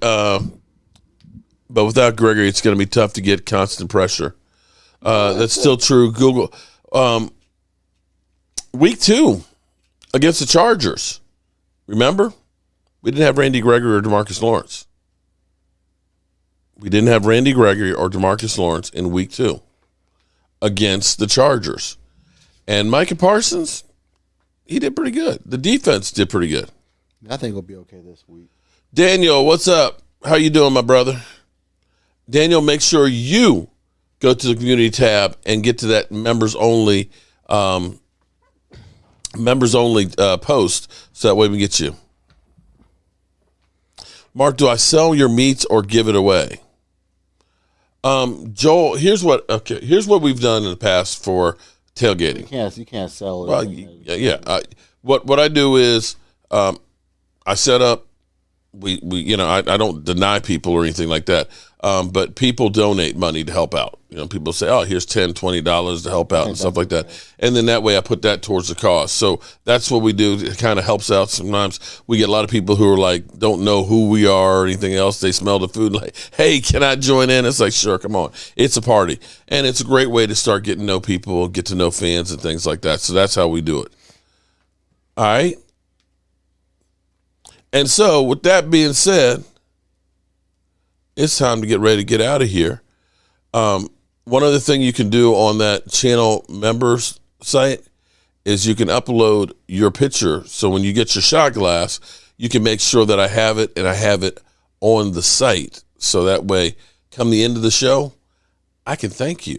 But without Gregory, it's going to be tough to get constant pressure. That's still true. Google. Week 2 against the Chargers. Remember? We didn't have Randy Gregory or DeMarcus Lawrence. We didn't have Randy Gregory or DeMarcus Lawrence in week 2 against the Chargers. And Micah Parsons, he did pretty good. The defense did pretty good. I think it'll be okay this week. Daniel, what's up? How you doing, my brother? Daniel, make sure you go to the community tab and get to that members only post, so that way we can get you. Mark, do I sell your meats or give it away? Joel, here's what we've done in the past for tailgating. You can't sell it. Well, yeah. What I do is I set up. I don't deny people or anything like that. But people donate money to help out. People say, oh, here's $10, $20 to help out and stuff like that. And then that way I put that towards the cause. So that's what we do. It kind of helps out. Sometimes we get a lot of people who are like, don't know who we are or anything else. They smell the food like, hey, can I join in? It's like, sure, come on. It's a party. And it's a great way to start getting to know people, get to know fans and things like that. So that's how we do it. All right. And so with that being said, it's time to get ready to get out of here. One other thing you can do on that channel members site is you can upload your picture. So when you get your shot glass, you can make sure that I have it and I have it on the site. So that way, come the end of the show, I can thank you.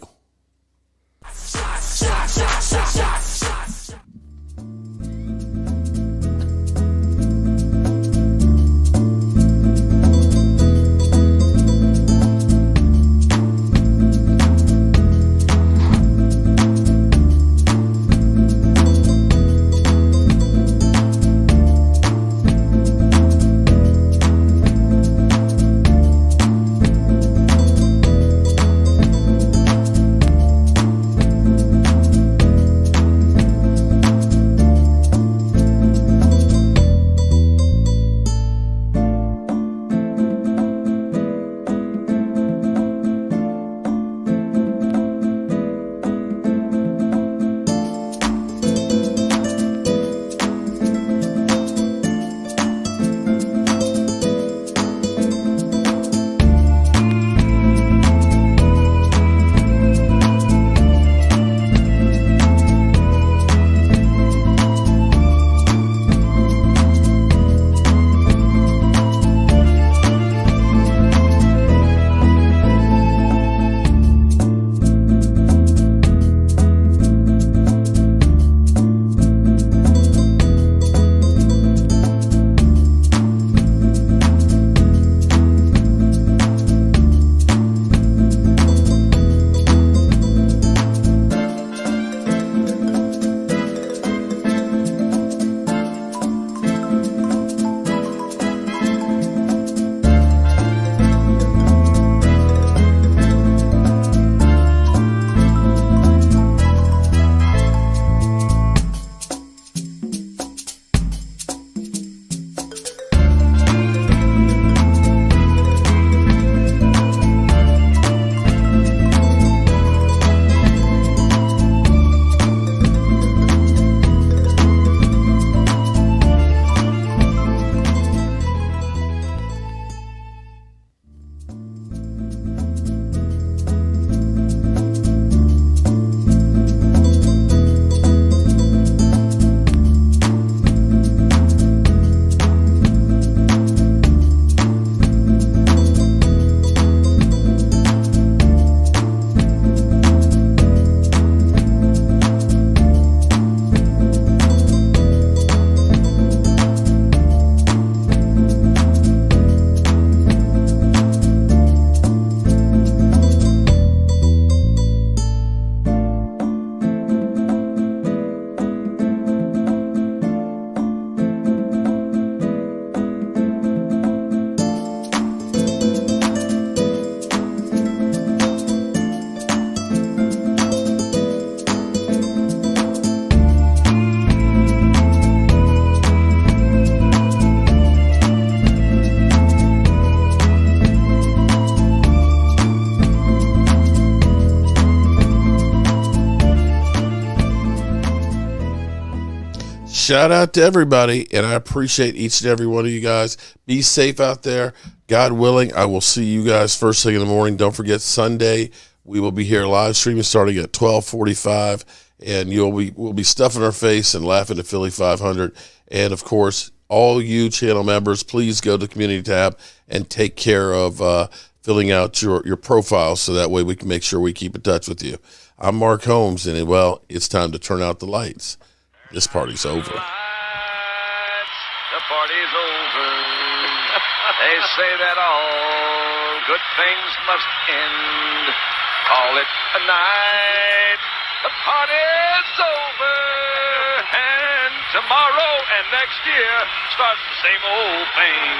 shout out to everybody, and I appreciate each and every one of you guys. Be safe out there. God willing, I will see you guys first thing in the morning. Don't forget, Sunday, we will be here live streaming starting at 12:45, and we'll be stuffing our face and laughing at Philly 500. And, of course, all you channel members, please go to the community tab and take care of filling out your profile so that way we can make sure we keep in touch with you. I'm Mark Holmes, and, well, it's time to turn out the lights. This party's over. The party's over. They say that all good things must end. Call it a night. The party's over. And tomorrow and next year starts the same old thing.